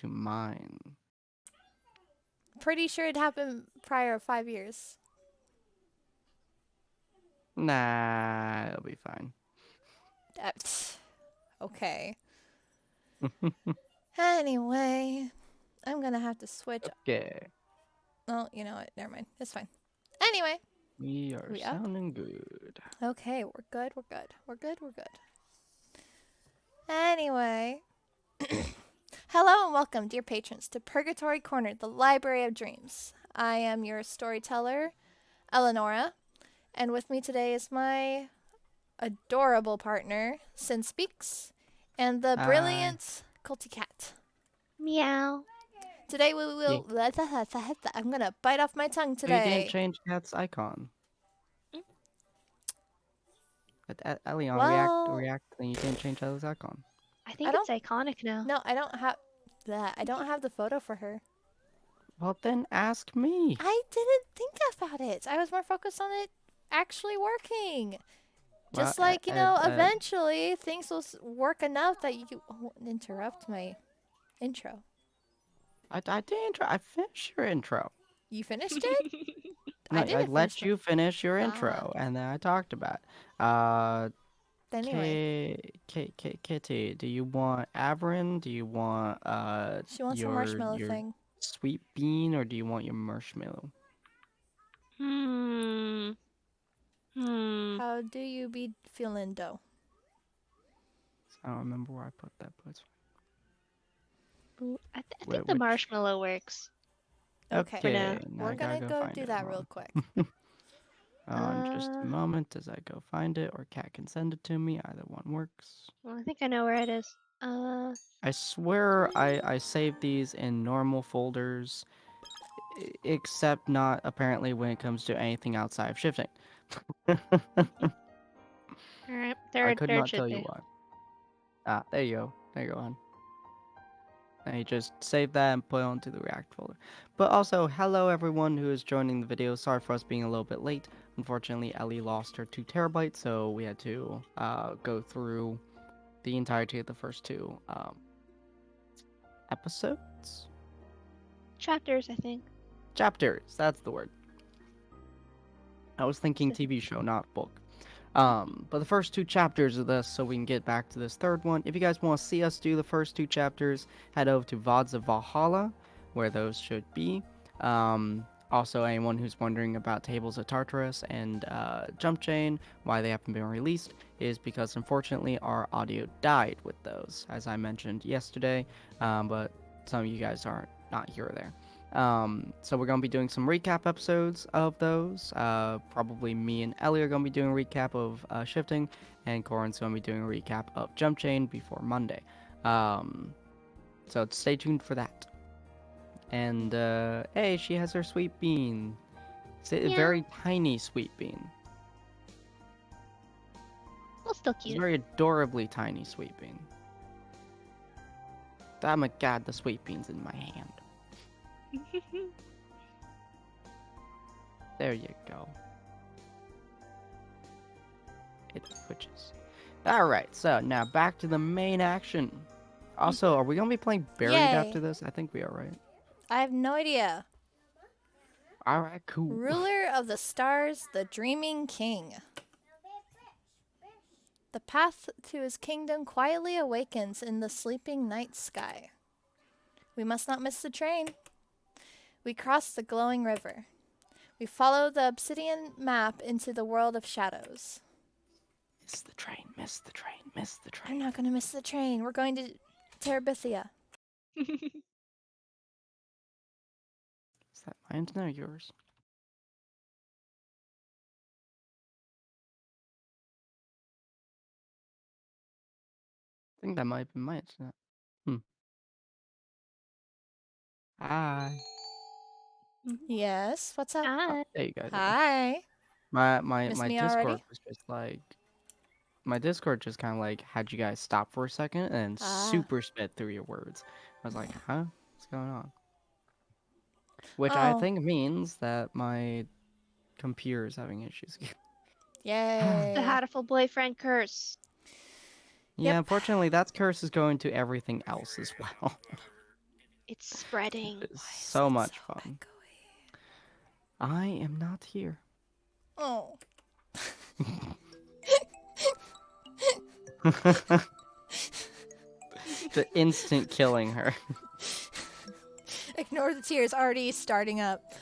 to mine. Pretty sure it happened prior 5 years. Nah, it'll be fine. Okay. Anyway, I'm gonna have to switch. Okay. Oh, you know what? Never mind. It's fine. Anyway, We are we up? sounding good. Okay, we're good. We're good. We're good. We're good. Anyway, hello and welcome, dear patrons, to Purgatory Corner, the Library of Dreams. I am your storyteller, Eleonora, and with me today is my adorable partner, Sinspeaks, and the brilliant Culty Cat. Meow. Today we will. I'm gonna bite off my tongue You didn't today. change Cat's icon. But Elion, Well, react, and you didn't change Ellie's icon. I think it's iconic now. No, I don't have that. I don't have the photo for her. Well, then ask me. I didn't think about it. I was more focused on it actually working. Just Well, like, eventually things will work enough that you won't interrupt my intro. I didn't. I finished your intro. You finished it? No, I didn't let finish you finish your Ah. intro, and then I talked about. Anyway, Kitty, do you want Averin? Do you want she wants a marshmallow thing. sweet bean, or do you want your marshmallow? How do you be feeling, though? I don't remember where I put that, but it's Ooh, I think the marshmallow works. Okay. For now. We're gonna go do that real quick. Just a moment as I go find it, or Cat can send it to me. Either one works. Well, I think I know where it is. I swear I saved these in normal folders, except not apparently when it comes to anything outside of shifting. Alright, I could there not it should tell be. you why. Ah, there you go. There you go, hon. And you just save that and put it onto the React folder. But also, hello everyone who is joining the video. Sorry for us being a little bit late. Unfortunately, Ellie lost her 2 terabytes, so we had to go through the entirety of the first 2 episodes? Chapters, I think. Chapters, that's the word. I was thinking TV show, not book. But the first 2 chapters of this, so we can get back to this third one. If you guys want to see us do the first 2 chapters, head over to VODs of Valhalla, where those should be. Also, anyone who's wondering about Tables of Tartarus and Jump Chain, why they haven't been released, is because unfortunately our audio died with those, as I mentioned yesterday, but some of you guys are not here or there. So we're going to be doing some recap episodes of those. Probably me and Ellie are going to be doing a recap of Shifting, and Corin's going to be doing a recap of Jump Chain before Monday. So stay tuned for that. And, hey, she has her sweet bean. It's a very tiny sweet bean. Well, still cute. It's a very adorably tiny sweet bean. Oh my god, the sweet bean's in my hand. There you go. It twitches. Alright, so now back to the main action. Also, are we going to be playing Buried after this? I think we are, right? I have no idea. Alright, cool. Ruler of the stars, the dreaming king. The path to his kingdom quietly awakens in the sleeping night sky. We must not miss the train. We cross the glowing river. We follow the obsidian map into the world of shadows. Miss the train, miss the train, miss the train. I'm not going to miss the train. We're going to Terabithia. Is that my internet or yours? I think that might have been my internet. Hi. Yes, what's up? Hi. There you go. Hi. My Miss me Discord already? was just like, my Discord just kind of like had you guys stop for a second and super sped through your words. I was like, huh? What's going on? Which I think means that my computer is having issues. Yay. The Hatoful boyfriend curse. Yeah, unfortunately, that curse is going to everything else as well. It's spreading. It's so much fun. I am not here. Oh. The instant killing her. Ignore the tears already starting up.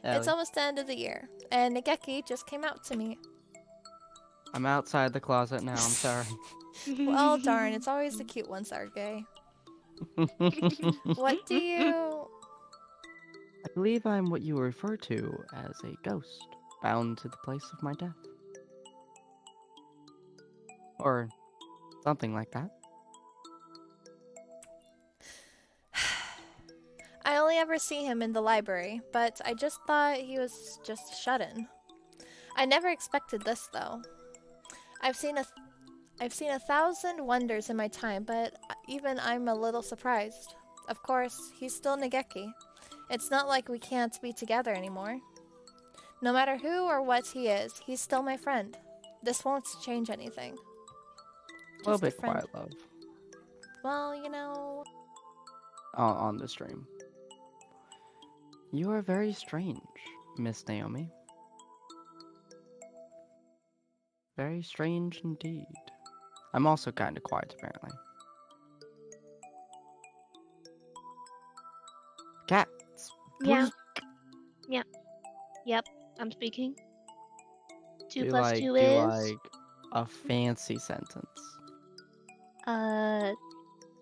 It's almost the end of the year, and Nageki just came out to me. I'm outside the closet now, I'm sorry. Well, darn, it's always the cute ones that are gay. What do you... I believe I'm what you refer to as a ghost, bound to the place of my death. Or something like that. I only ever see him in the library, but I just thought he was just shut-in. I never expected this, though. I've seen 1,000 wonders in my time, but even I'm a little surprised. Of course, he's still Nageki. It's not like we can't be together anymore. No matter who or what he is, he's still my friend. This won't change anything. A little bit quiet, love. Well, you know... On the stream. You are very strange, Miss Naomi. Very strange indeed. I'm also kind of quiet, apparently. Cats. Yeah. Yeah. Yep. I'm speaking. 2 plus 2 is. Like a fancy sentence. My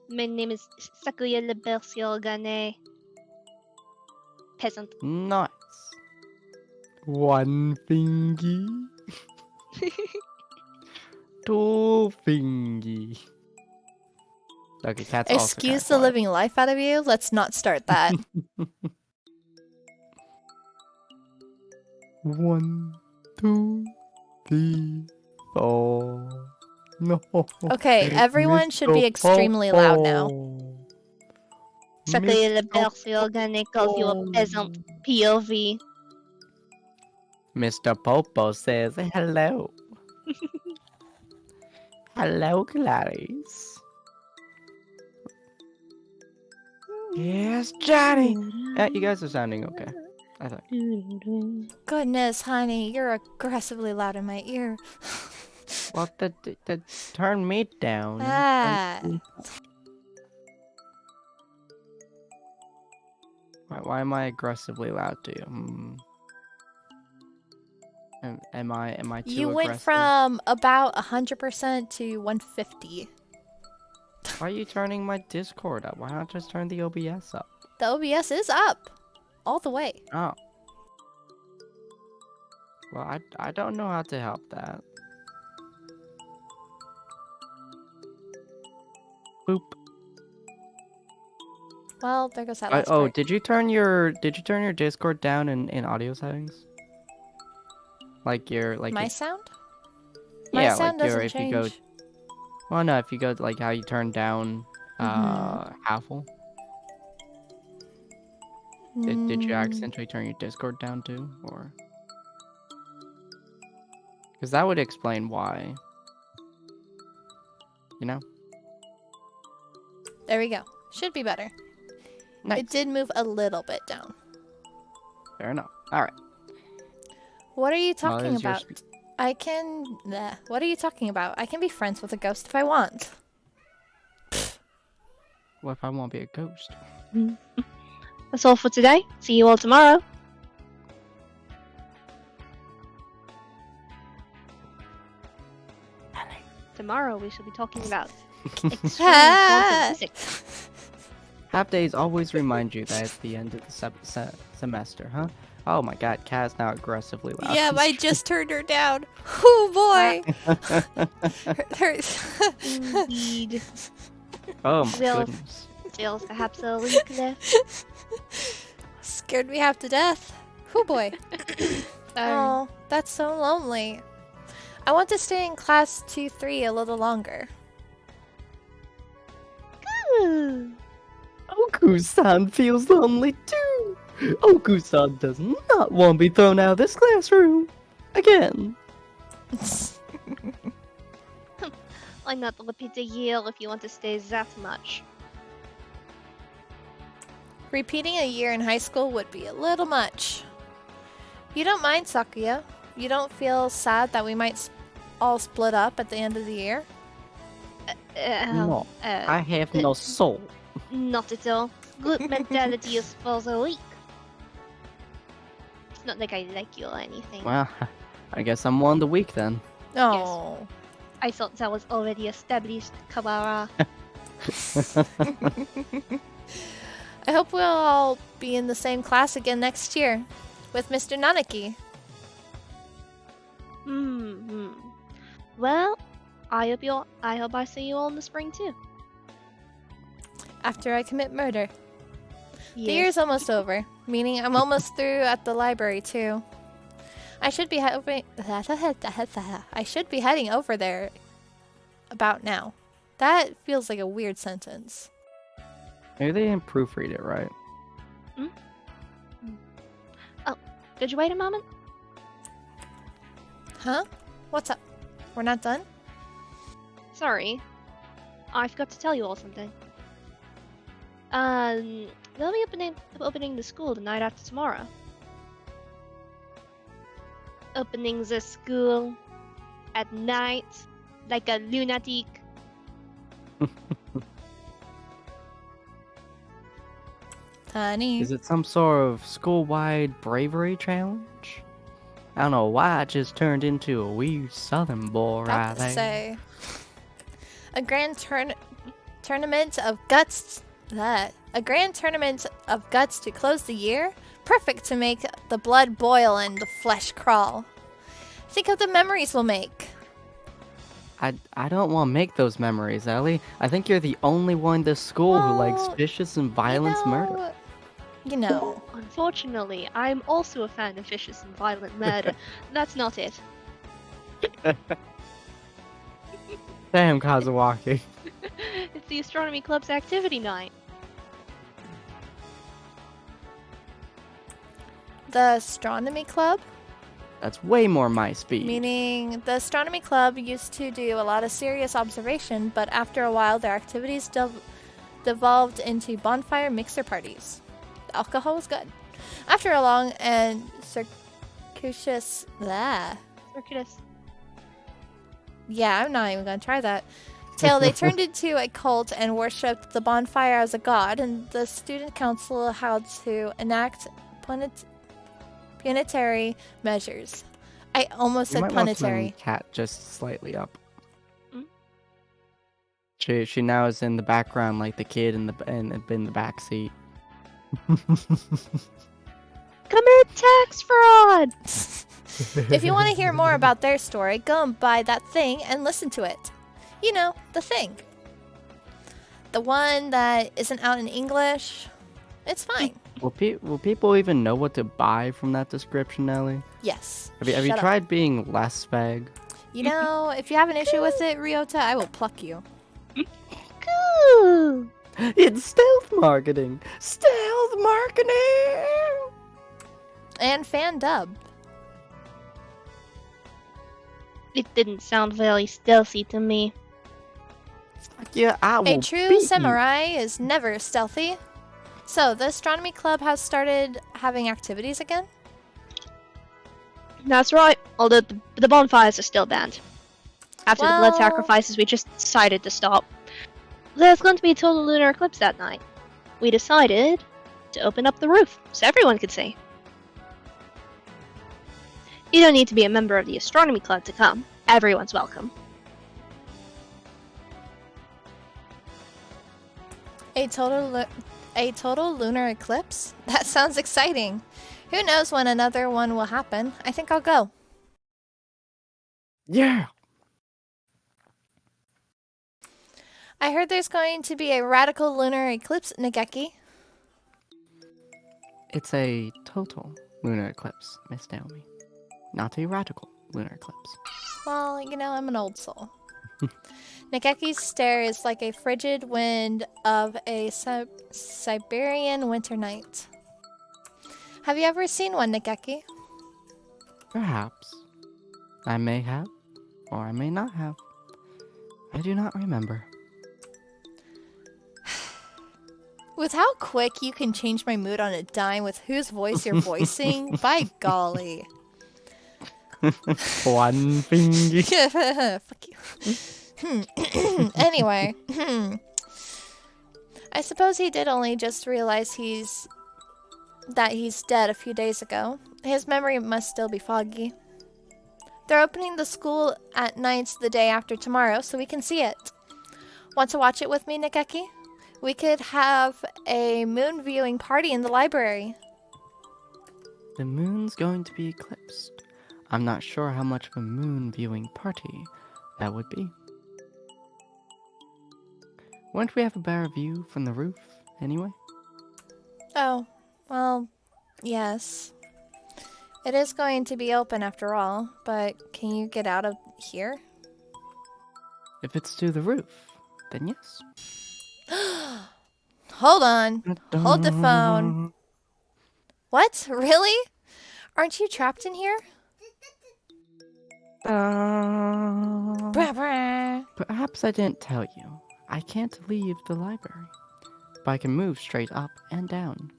name is Sakuya Liberciogane. Peasant. Nice. One fingy. Two fingy. Okay, cats. Excuse the living life out of you. Let's not start that. 1, 2, 3, 4. No. Okay, everyone should be extremely loud now. Sakuya Liberciogane calls you a peasant. POV. Mr. Popo says hello. Hello, Clarice. Yes, Johnny. You guys are sounding okay, I think. Goodness, honey, you're aggressively loud in my ear. Well, turn me down. Ah. Why am I aggressively loud to you? Am I too aggressive? You went from about 100% to 150. Why are you turning my Discord up? Why not just turn the OBS up? The OBS is up. All the way. Oh. Well, I don't know how to help that. Boop. Well, there goes that last Oh, part. did you turn your Discord down in audio settings? Like my sound? Yeah, My sound like doesn't change. You go. Well, no, if you go to, like how you turn down Hatoful. Did you accidentally turn your Discord down too, or? Because that would explain why. You know. There we go. Should be better. Nice. It did move a little bit down. Fair enough. All right. What are you talking about? I can... What are you talking about? I can be friends with a ghost if I want. What if I won't be a ghost? That's all for today. See you all tomorrow. Tomorrow we shall be talking about extreme quantum physics. Half days always remind you that it's the end of the semester, huh? Oh my god, Kaz now aggressively loud. Yeah, I just turned her down. Oh boy! Indeed. Oh my goodness. Sales perhaps a week left. Scared me half to death. Oh boy. Oh, that's so lonely. I want to stay in class 2-3 a little longer. Oku-san feels lonely too. Oku-san does not want to be thrown out of this classroom again. Why not repeat a year if you want to stay that much? Repeating a year in high school would be a little much. You don't mind, Sakuya? You don't feel sad that we might all split up at the end of the year? No, I have no soul. Not at all. Good mentality is for the weak. It's not like I like you or anything. Well, I guess I'm one of the weak then. Oh. I thought that was already established, Kawara. I hope we'll all be in the same class again next year with Mr. Nanaki. Well, I hope I see you all in the spring too. After I commit murder. Yes. The year's almost over, meaning I'm almost through at the library too. I should be heading over there about now. That feels like a weird sentence. Maybe they didn't proofread it right. Oh, could you wait a moment? Huh? What's up? We're not done? Sorry. I forgot to tell you all something. They'll be opening the school the night after tomorrow. Opening the school at night like a lunatic. Honey. Is it some sort of school-wide bravery challenge? I don't know why I just turned into a wee southern boy right About to there. say. A grand tournament of guts. A grand tournament of guts to close the year? Perfect to make the blood boil and the flesh crawl. Think of the memories we'll make. I don't want to make those memories, Ellie. I think you're the only one in this school who likes Well, vicious and violence murder. You know. Unfortunately, I'm also a fan of vicious and violent murder. That's not it. Damn, Kazuaki. It's the Astronomy Club's activity night. The Astronomy Club? That's way more my speed. Meaning, the Astronomy Club used to do a lot of serious observation, but after a while their activities devolved into bonfire mixer parties. The alcohol was good. After a long and circuitous... Circuitous. Yeah, I'm not even gonna try that. Till they turned into a cult and worshipped the bonfire as a god, and the student council had to enact punitary measures. I almost You said might want to punitary. cat just slightly up. Mm? She now is in the background like the kid in the back seat. Commit tax fraud! If you want to hear more about their story, go and buy that thing and listen to it. You know, the thing. The one that isn't out in English. It's fine. Will people even know what to buy from that description, Ellie? Yes. Have you Shut up. tried being less vague? You know, if you have an issue with it, Ryota, I will pluck you. Cool! It's stealth marketing! Stealth marketing! And fan dub. It didn't sound very stealthy to me. Yeah, I will A true beat you. samurai is never stealthy. So, the Astronomy Club has started having activities again? That's right, although the bonfires are still banned. After the blood Well- sacrifices, we just decided to stop. There's going to be a total lunar eclipse that night. We decided to open up the roof so everyone could see. You don't need to be a member of the Astronomy Club to come. Everyone's welcome. A total lunar eclipse? That sounds exciting. Who knows when another one will happen? I think I'll go. Yeah! I heard there's going to be a radical lunar eclipse, Nageki. It's a total lunar eclipse, Miss Naomi. Not a radical lunar eclipse. Well, you know, I'm an old soul. Nageki's stare is like a frigid wind of a Siberian winter night. Have you ever seen one, Nageki? Perhaps. I may have, or I may not have. I do not remember. With how quick you can change my mood on a dime with whose voice you're voicing, by golly. One finger. Fuck you. Anyway. I suppose he did only just realize that he's dead a few days ago. His memory must still be foggy. They're opening the school at nights the day after tomorrow, so we can see it. Want to watch it with me, Nikeki? We could have a moon viewing party in the library. The moon's going to be eclipsed. I'm not sure how much of a moon viewing party that would be. Wouldn't we have a better view from the roof, anyway? Oh, well, yes. It is going to be open after all, but can you get out of here? If it's to the roof, then yes. Hold on. Hold the phone. What? Really? Aren't you trapped in here? Brah, brah. Perhaps I didn't tell you. I can't leave the library, but I can move straight up and down.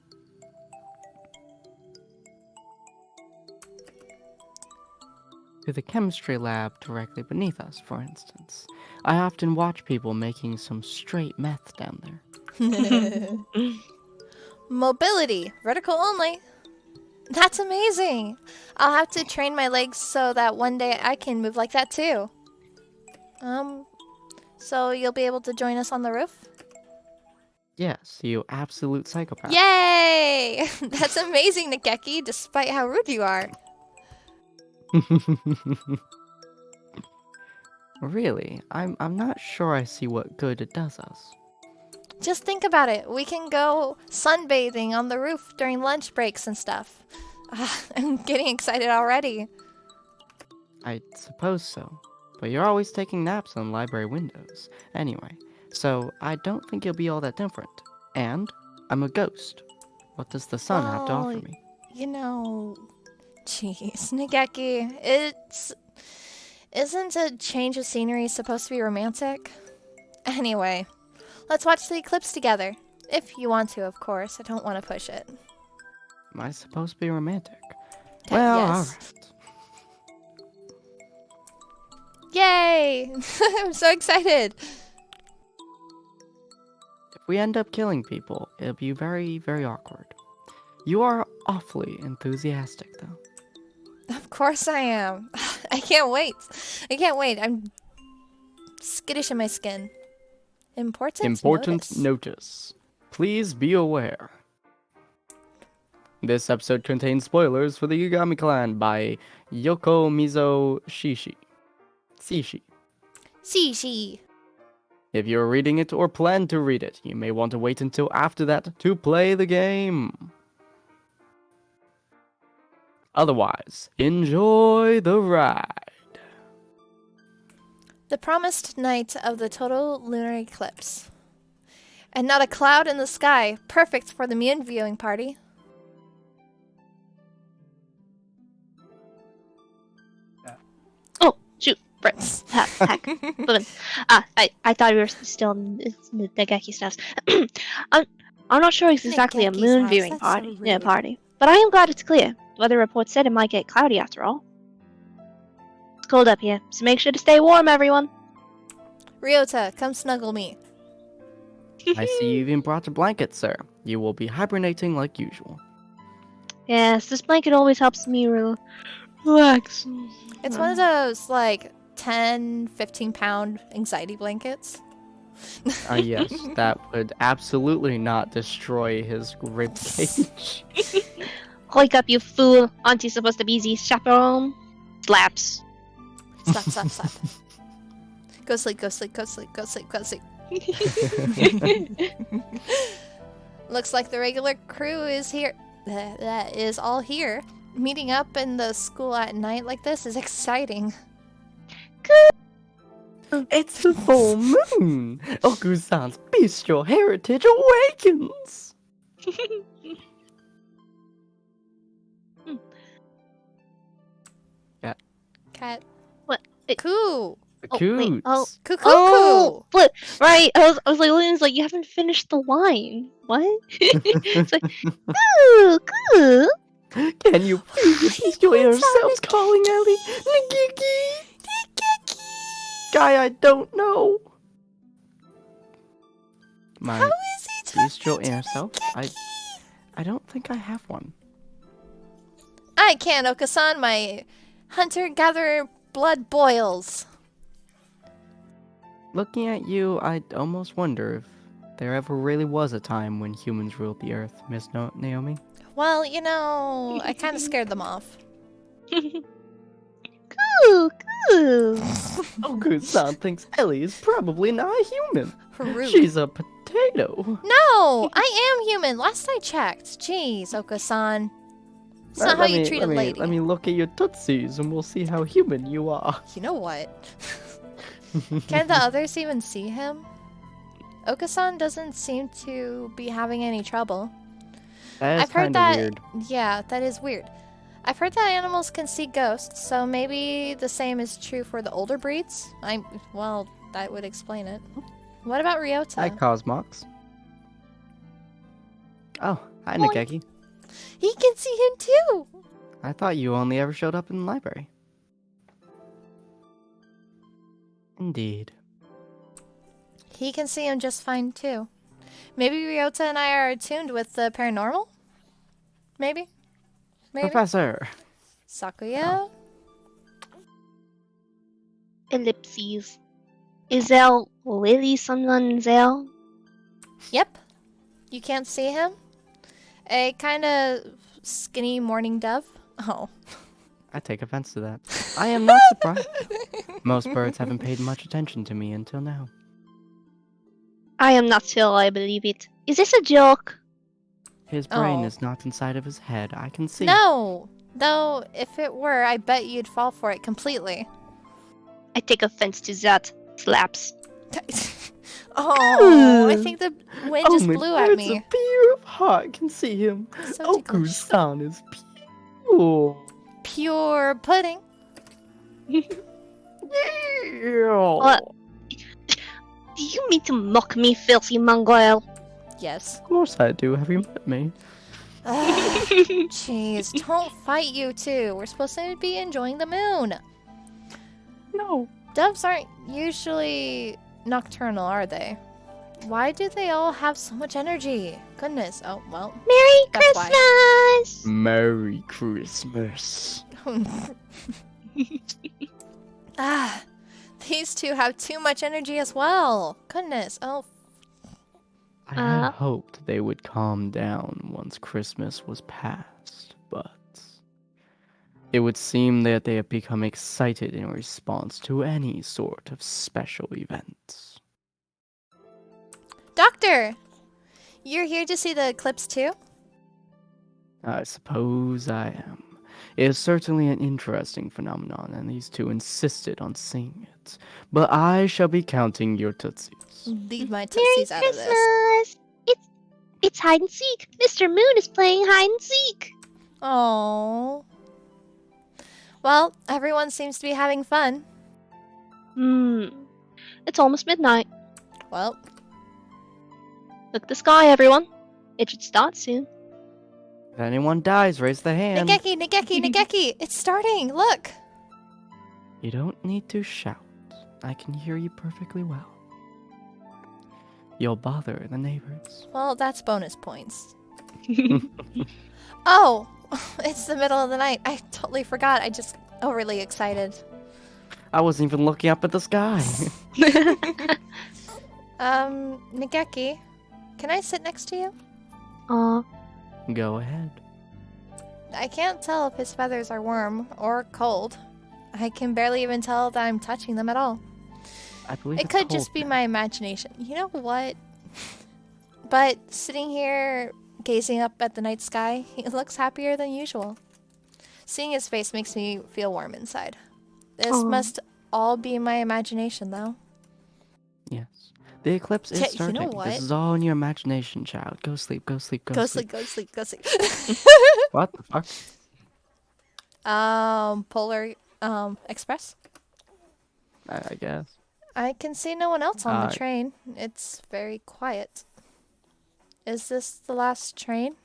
To the chemistry lab directly beneath us, for instance. I often watch people making some straight meth down there. Mobility. Vertical only. That's amazing. I'll have to train my legs so that one day I can move like that too. So you'll be able to join us on the roof? Yes, you absolute psychopath. Yay! That's amazing, Nikeki, despite how rude you are. Really, I'm not sure I see what good it does us. Just think about it. We can go sunbathing on the roof during lunch breaks and stuff. I'm getting excited already. I suppose so. But you're always taking naps on library windows. Anyway, so I don't think you'll be all that different. And I'm a ghost. What does the sun have to offer me? You know... Jeez, Nikeki, isn't a change of scenery supposed to be romantic? Anyway, let's watch the eclipse together. If you want to, of course. I don't want to push it. Am I supposed to be romantic? Well, yes. alright. Yay! I'm so excited! If we end up killing people, it'll be very, very awkward. You are awfully enthusiastic, though. Of course I am. I can't wait. I can't wait. I'm skittish in my skin. Important notice. Please be aware. This episode contains spoilers for the Yagami Clan by Yoko Mizo Shishi. Shishi. If you're reading it or plan to read it, you may want to wait until after that to play the game. Otherwise, enjoy the ride. The promised night of the total lunar eclipse. And not a cloud in the sky, perfect for the moon viewing party. Oh, shoot. Brits. Heck. I thought we were still in the Negeki's house. I'm not sure it's exactly a moon viewing party, but I am glad it's clear. The weather report said it might get cloudy after all. It's cold up here, so make sure to stay warm, everyone. Ryota, come snuggle me. I see you even brought a blanket, sir. You will be hibernating like usual. Yes, this blanket always helps me relax. It's one of those, like, 10, 15-pound anxiety blankets. Yes, that would absolutely not destroy his rib cage. Wake up, you fool. Auntie's supposed to be the chaperone. Slaps. Slap. Go sleep. Looks like the regular crew is here. That is all here. Meeting up in the school at night like this is exciting. It's the full moon! Oku-san's bestial heritage awakens! Cat. What? Cool. wait. Oh, Cuckoo. oh, right. I was like, Lynn's like, you haven't finished the line. What? It's like, coo, coo. Can you please repeat yourselves calling Ellie? Nagiki! Guy, I don't know. How is he talking bestial to inner self? Nagiki? I don't think I have one. I can't, Okasan. My hunter-gatherer blood boils. Looking at you, I'd almost wonder if there ever really was a time when humans ruled the earth, Miss Naomi. Well, you know, I kind of scared them off. Coo, coo. Oh, San thinks Ellie is probably not a human. Rude. She's a potato. No, I am human. Last I checked. Jeez, Okasan. It's not how you treat a lady. Let me look at your tootsies and we'll see how human you are. You know what? Can the others even see him? Okasan doesn't seem to be having any trouble. I've heard that. Weird. Yeah, that is weird. I've heard that animals can see ghosts, so maybe the same is true for the older breeds. Well, that would explain it. What about Ryota? Hi, Cosmox. Oh, hi, Nageki. He can see him too! I thought you only ever showed up in the library. Indeed. He can see him just fine too. Maybe Ryota and I are attuned with the paranormal? Maybe? Professor! Sakuya? Ellipses. Is there really someone there? Yep. You can't see him? A kind of skinny morning dove? Oh. I take offense to that. I am not surprised. Most birds haven't paid much attention to me until now. I am not sure I believe it. Is this a joke? His brain is not inside of his head. I can see. No! Though, if it were, I bet you'd fall for it completely. I take offense to that. Slaps. Oh, I think the wind just blew at me. A pure of heart can see him. So Oku-san is pure. Pure pudding. What? Do you mean to mock me, filthy mongrel? Yes. Of course I do. Have you met me? Jeez, don't fight you two. We're supposed to be enjoying the moon. No. Doves aren't usually nocturnal, are they? Why do they all have so much energy? Goodness. Oh, well. Merry That's Christmas! Merry Christmas. These two have too much energy as well. Goodness. Oh. I had hoped they would calm down once Christmas was past, but it would seem that they have become excited in response to any sort of special events. Doctor! You're here to see the eclipse too? I suppose I am. It is certainly an interesting phenomenon, and these two insisted on seeing it. But I shall be counting your tootsies. Leave my tootsies out of this. Christmas! It's hide and seek. Mr. Moon is playing hide and seek. Oh. Well, everyone seems to be having fun. It's almost midnight. Well. Look at the sky, everyone. It should start soon. If anyone dies, raise the hand. Nageki! It's starting! Look! You don't need to shout. I can hear you perfectly well. You'll bother the neighbors. Well, that's bonus points. Oh! It's the middle of the night. I totally forgot. I just overly excited. I wasn't even looking up at the sky. Nageki, can I sit next to you? Go ahead. I can't tell if his feathers are warm or cold. I can barely even tell that I'm touching them at all. I believe it could just be my imagination. You know what? But sitting here gazing up at the night sky, he looks happier than usual. Seeing his face makes me feel warm inside. This must all be my imagination, though. Yes. The eclipse is starting. You know what? This is all in your imagination, child. Go sleep, go sleep, go sleep. Go sleep. What the fuck? Polar Express? I guess. I can see no one else on the Uh, train. It's very quiet. Is this the last train?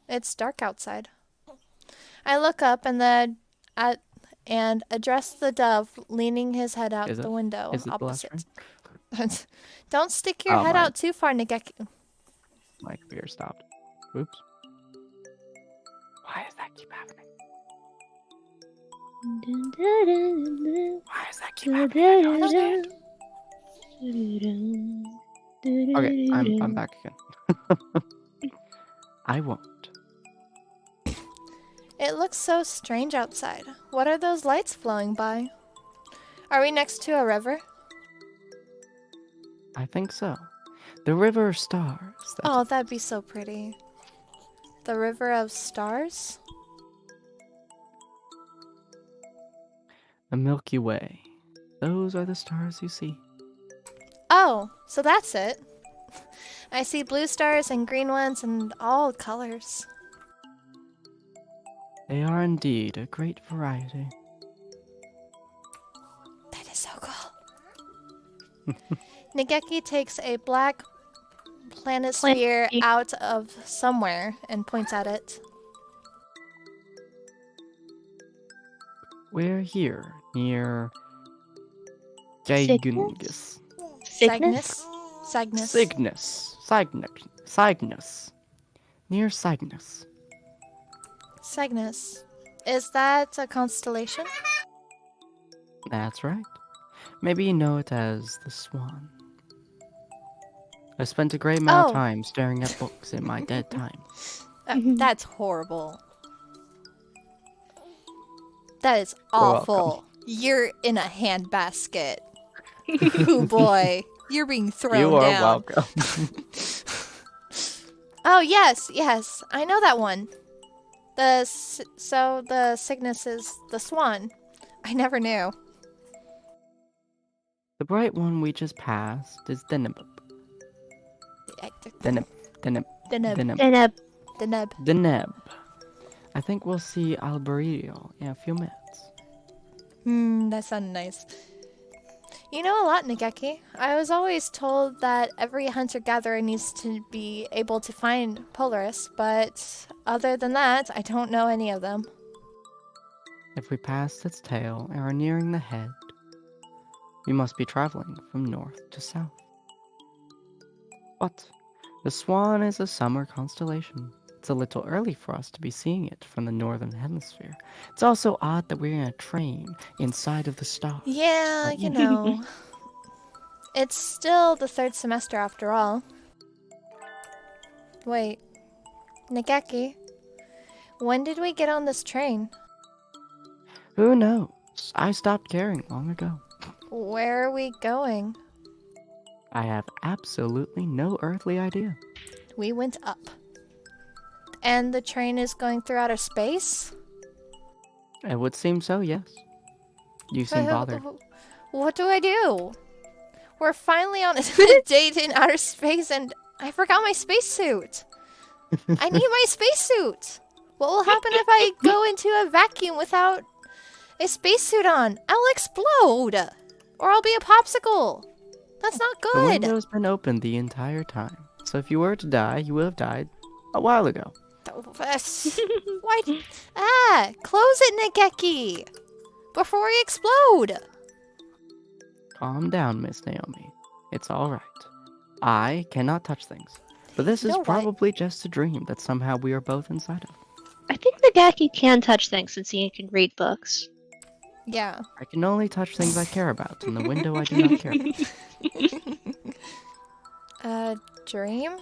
It's dark outside. I look up and address the dove leaning his head out the window Is it the last opposite. train? Don't stick your Oh, head my. out too far, Nageki. My computer stopped. Oops. Why does that keep happening? Why does that keep happening? I don't understand. Okay, I'm back again. I won't. It looks so strange outside. What are those lights flowing by? Are we next to a river? I think so. The river of stars. Oh, that'd be so pretty. The river of stars? The Milky Way. Those are the stars you see. Oh, so that's it. I see blue stars and green ones and all colors. They are indeed a great variety. That is so cool. Nageki takes a black planet sphere out of somewhere and points at it. We're here, near Cygnus? Cygnus. Cygnus. Cygnus. Near Cygnus. Cygnus. Is that a constellation? That's right. Maybe you know it as the Swan. I spent a great amount of time staring at books in my dead time. That's horrible. That is You're awful. welcome. You're in a handbasket. Ooh boy, you're being thrown You are down. welcome. Oh yes, I know that one. The Cygnus is the swan. I never knew. The bright one we just passed is Deneb. Deneb. I think we'll see Alberio in a few minutes. That sounded nice. You know a lot, Nageki. I was always told that every hunter-gatherer needs to be able to find Polaris, but other than that, I don't know any of them. If we pass its tail and are nearing the head, we must be traveling from north to south. But the Swan is a summer constellation. It's a little early for us to be seeing it from the northern hemisphere. It's also odd that we're in a train inside of the stars. Yeah, you know. It's still the third semester after all. Wait. Nageki, when did we get on this train? Who knows? I stopped caring long ago. Where are we going? I have absolutely no earthly idea. We went up. And the train is going through outer space? It would seem so, yes. You seem bothered. What do I do? We're finally on a date in outer space and I forgot my spacesuit. I need my spacesuit. What will happen if I go into a vacuum without a spacesuit on? I'll explode. Or I'll be a popsicle. That's not The good. window's been open the entire time. So if you were to die, you would have died a while ago. Why? Close it, Nageki. Before we explode. Calm down, Miss Naomi. It's alright. I cannot touch things. But this is probably just a dream that somehow we are both inside of. I think Nagaki can touch things since he can read books. Yeah. I can only touch things I care about, and the window I do not care about. Dream?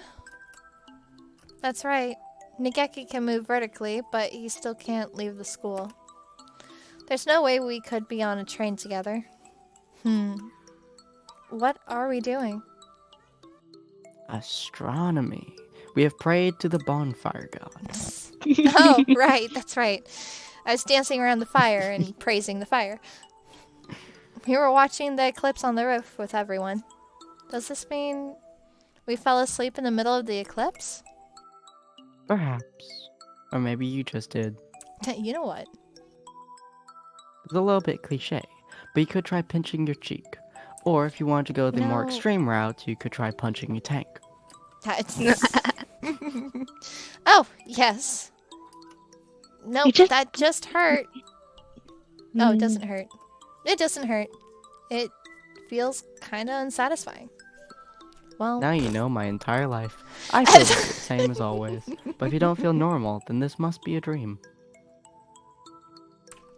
That's right. Nageki can move vertically, but he still can't leave the school. There's no way we could be on a train together. What are we doing? Astronomy. We have prayed to the bonfire god. Oh, right, that's right. I was dancing around the fire and praising the fire. We were watching the eclipse on the roof with everyone. Does this mean we fell asleep in the middle of the eclipse? Perhaps. Or maybe you just did. You know what? It's a little bit cliche, but you could try pinching your cheek. Or if you want to go the more No. extreme route, you could try punching a tank. Oh, yes. Nope, just- that just hurt. Oh, it doesn't hurt. It doesn't hurt. It feels kind of unsatisfying. Well, Now you know my entire life. I feel the same as always. But if you don't feel normal, then this must be a dream.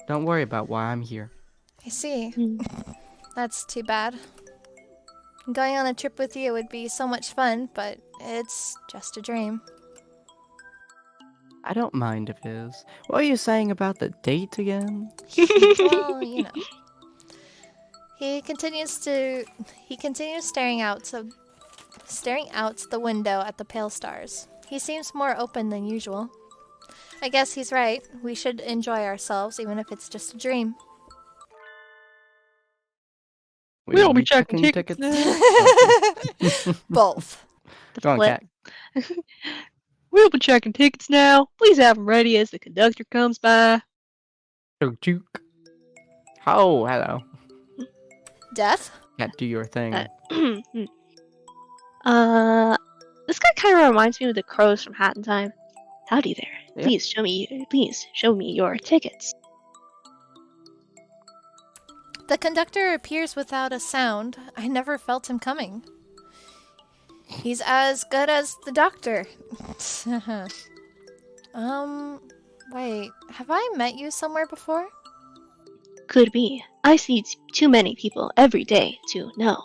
Don't worry about why I'm here. I see. Hmm. That's too bad. Going on a trip with you would be so much fun, but it's just a dream. I don't mind if it is. What are you saying about the date again? Well, you know. He continues staring out the window at the pale stars. He seems more open than usual. I guess he's right. We should enjoy ourselves, even if it's just a dream. We'll be checking tickets now. Both. Go on, flip. Cat. We'll be checking tickets now. Please have them ready as the conductor comes by. Juke. Oh, hello. Death? Cat, do your thing. This guy kind of reminds me of the crows from Hat in Time. Howdy there. Yeah. Please show me your tickets. The conductor appears without a sound. I never felt him coming. He's as good as the doctor. Wait, have I met you somewhere before? Could be. I see too many people every day to know.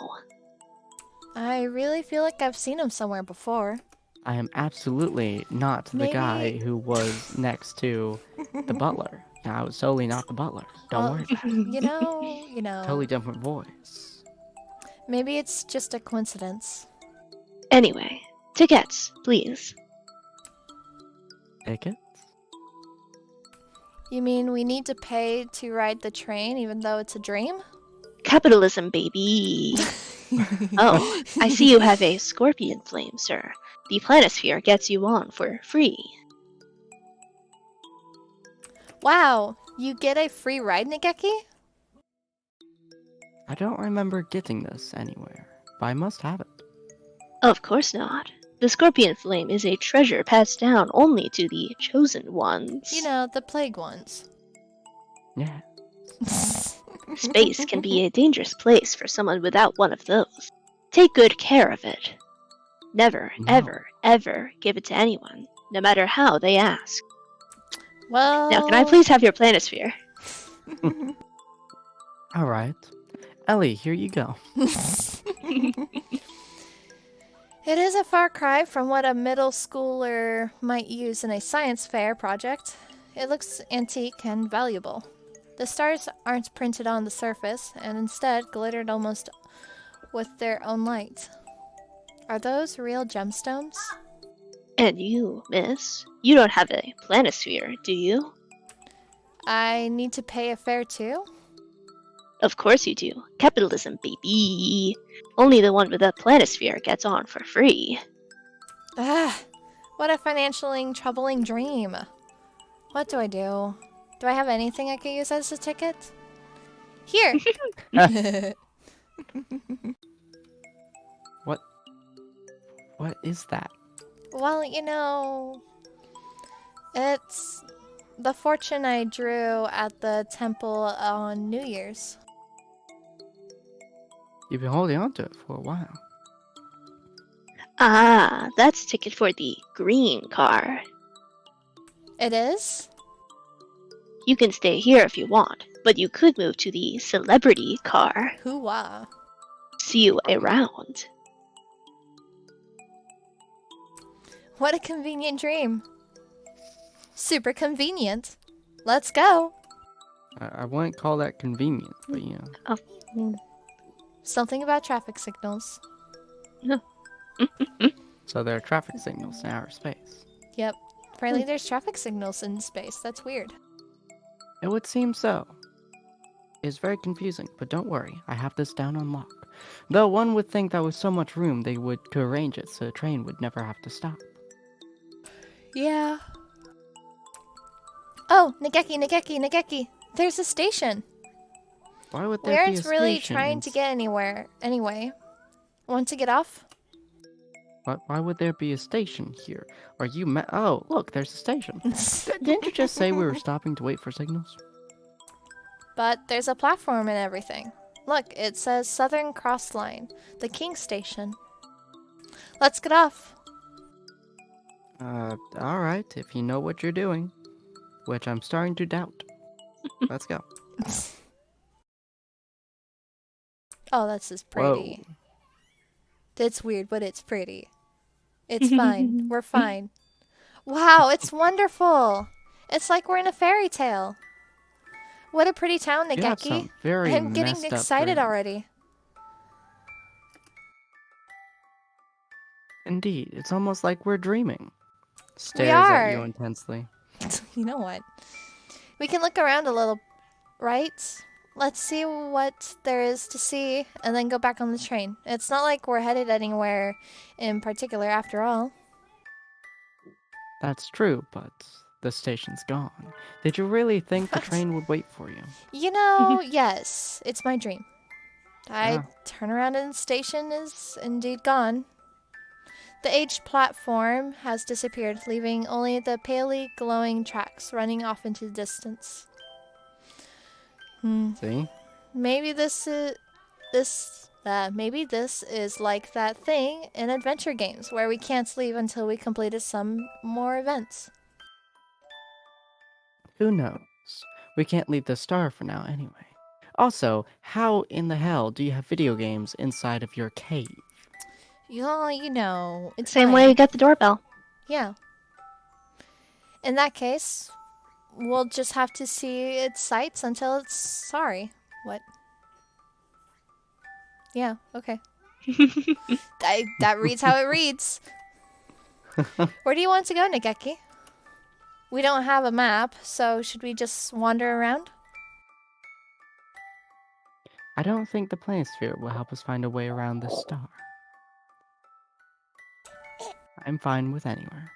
I really feel like I've seen him somewhere before. I am absolutely not the guy Maybe- who was next to the butler. I was totally not the butler. Don't Well, worry about it. You know. Totally different voice. Maybe it's just a coincidence. Anyway, tickets, please. Tickets? You mean we need to pay to ride the train even though it's a dream? Capitalism, baby. Oh, I see you have a scorpion flame, sir. The planisphere gets you on for free. Wow, you get a free ride, Nageki? I don't remember getting this anywhere, but I must have it. Of course not. The scorpion flame is a treasure passed down only to the chosen ones. You know, the plague ones. Yeah. Space can be a dangerous place for someone without one of those. Take good care of it. Never, No. ever, ever give it to anyone, no matter how they ask. Well... Now, can I please have your planisphere? Alright. Ellie, here you go. It is a far cry from what a middle schooler might use in a science fair project. It looks antique and valuable. The stars aren't printed on the surface, and instead glittered almost with their own light. Are those real gemstones? And you, miss? You don't have a planisphere, do you? I need to pay a fare too? Of course you do. Capitalism, baby. Only the one with a planisphere gets on for free. Ah, what a financially troubling dream. What do I do? Do I have anything I could use as a ticket? Here! What is that? Well, you know, it's the fortune I drew at the temple on New Year's. You've been holding on to it for a while. Ah, that's a ticket for the green car. It is? You can stay here if you want, but you could move to the celebrity car. Hoo-wah. See you around. What a convenient dream. Super convenient. Let's go. I wouldn't call that convenient, but you know. Something about traffic signals. So there are traffic signals in outer space. Yep. Apparently there's traffic signals in space. That's weird. It would seem so. It's very confusing, but don't worry, I have this down on lock. Though one would think that with so much room they would to arrange it so the train would never have to stop. Yeah. Oh, Nageki! There's a station. Why would We there be a aren't station? really trying to get anywhere anyway. Want to get off? Why would there be a station here? Are you Oh, look, there's a station. Didn't you just say we were stopping to wait for signals? But there's a platform and everything. Look, it says Southern Cross Line, the King Station. Let's get off. Alright, if you know what you're doing. Which I'm starting to doubt. Let's go. Oh, this is pretty. Whoa. It's weird, but it's pretty. It's fine. We're fine. Wow, it's wonderful. It's like we're in a fairy tale. What a pretty town, You have Nageki. some very I'm getting messed up excited dreams. already. Indeed, it's almost like we're dreaming. Stares at you intensely. You know what? We can look around a little, right? Let's see what there is to see and then go back on the train. It's not like we're headed anywhere in particular after all. That's true, but the station's gone. Did you really think the train would wait for you? You know, yes, it's my dream. I Ah. turn around and the station is indeed gone. The aged platform has disappeared, leaving only the palely glowing tracks running off into the distance. See? Maybe this is like that thing in adventure games where we can't leave until we completed some more events. Who knows? We can't leave the star for now anyway. Also, how in the hell do you have video games inside of your cave? You know, it's Same fine. way you got the doorbell. Yeah. In that case, we'll just have to see its sights until it's sorry. What? Yeah, okay. That reads how it reads. Where do you want to go, Nageki? We don't have a map, so should we just wander around? I don't think the planisphere will help us find a way around this star. I'm fine with anywhere.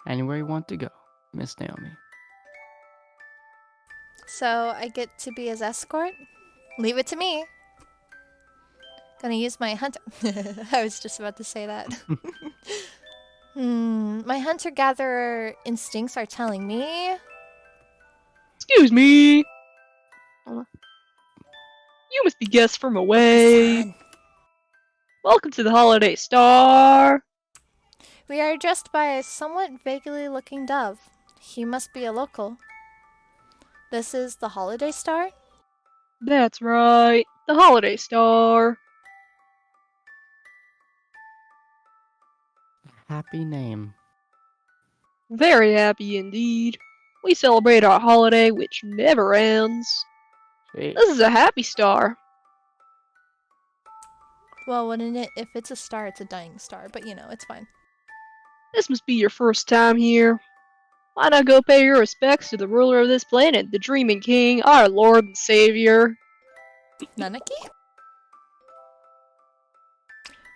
Anywhere you want to go, Miss Naomi. So I get to be his escort? Leave it to me. Gonna use my hunter. I was just about to say that. My hunter-gatherer instincts are telling me. Excuse me. Hello? You must be guests from away. Son. Welcome to the Holiday Star. We are addressed by a somewhat vaguely looking dove. He must be a local. This is the Holiday Star? That's right, the Holiday Star. Happy name. Very happy indeed. We celebrate our holiday, which never ends. Sweet. This is a happy star. Well, wouldn't it? If it's a star, it's a dying star. But, it's fine. This must be your first time here. Why not go pay your respects to the ruler of this planet, the Dreaming King, our Lord and Savior? Nanaki?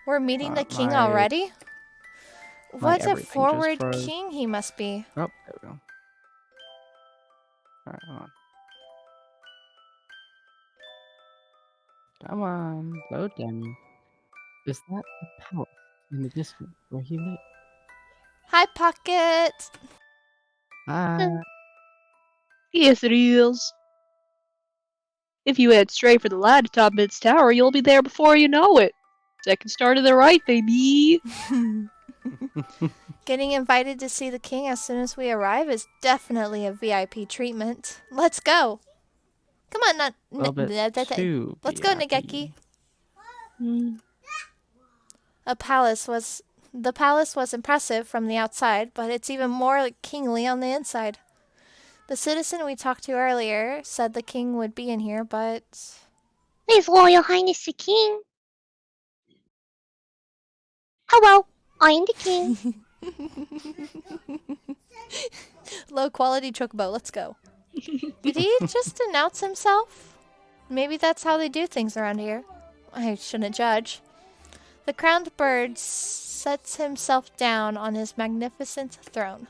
We're meeting the king my already? What a everything just forward froze. king he must be. Oh, there we go. Alright, hold on. Come on, load down. Is that the palace in the distance where he lives? Hi, Pocket! Ah, Yes, it is. If you head straight for the light atop its tower, you'll be there before you know it. Second star to the right, baby. Getting invited to see the king as soon as we arrive is definitely a VIP treatment. Let's go! Come on, a little bit too Let's go, VIP. Nageki. Hmm. The palace was impressive from the outside, but it's even more kingly on the inside. The citizen we talked to earlier said the king would be in here, but... His Royal Highness the King. Hello, I am the king. Low quality chocobo, let's go. Did he just announce himself? Maybe that's how they do things around here. I shouldn't judge. The crowned bird sets himself down on his magnificent throne.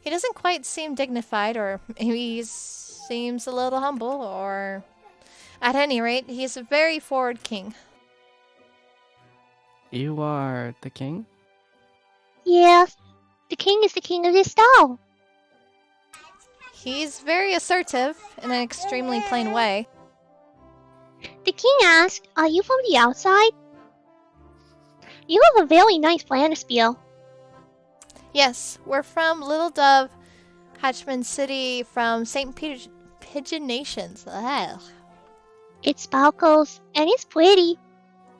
He doesn't quite seem dignified, or maybe he seems a little humble, or... At any rate, he's a very forward king. You are the king? Yes, the king is the king of this stall. He's very assertive in an extremely plain way. The king asked, are you from the outside? You have a very nice Planispiel. Yes, we're from Little Dove, Hatchman City, from St. Peter's Pigeon Nations. Ugh. It sparkles, and it's pretty.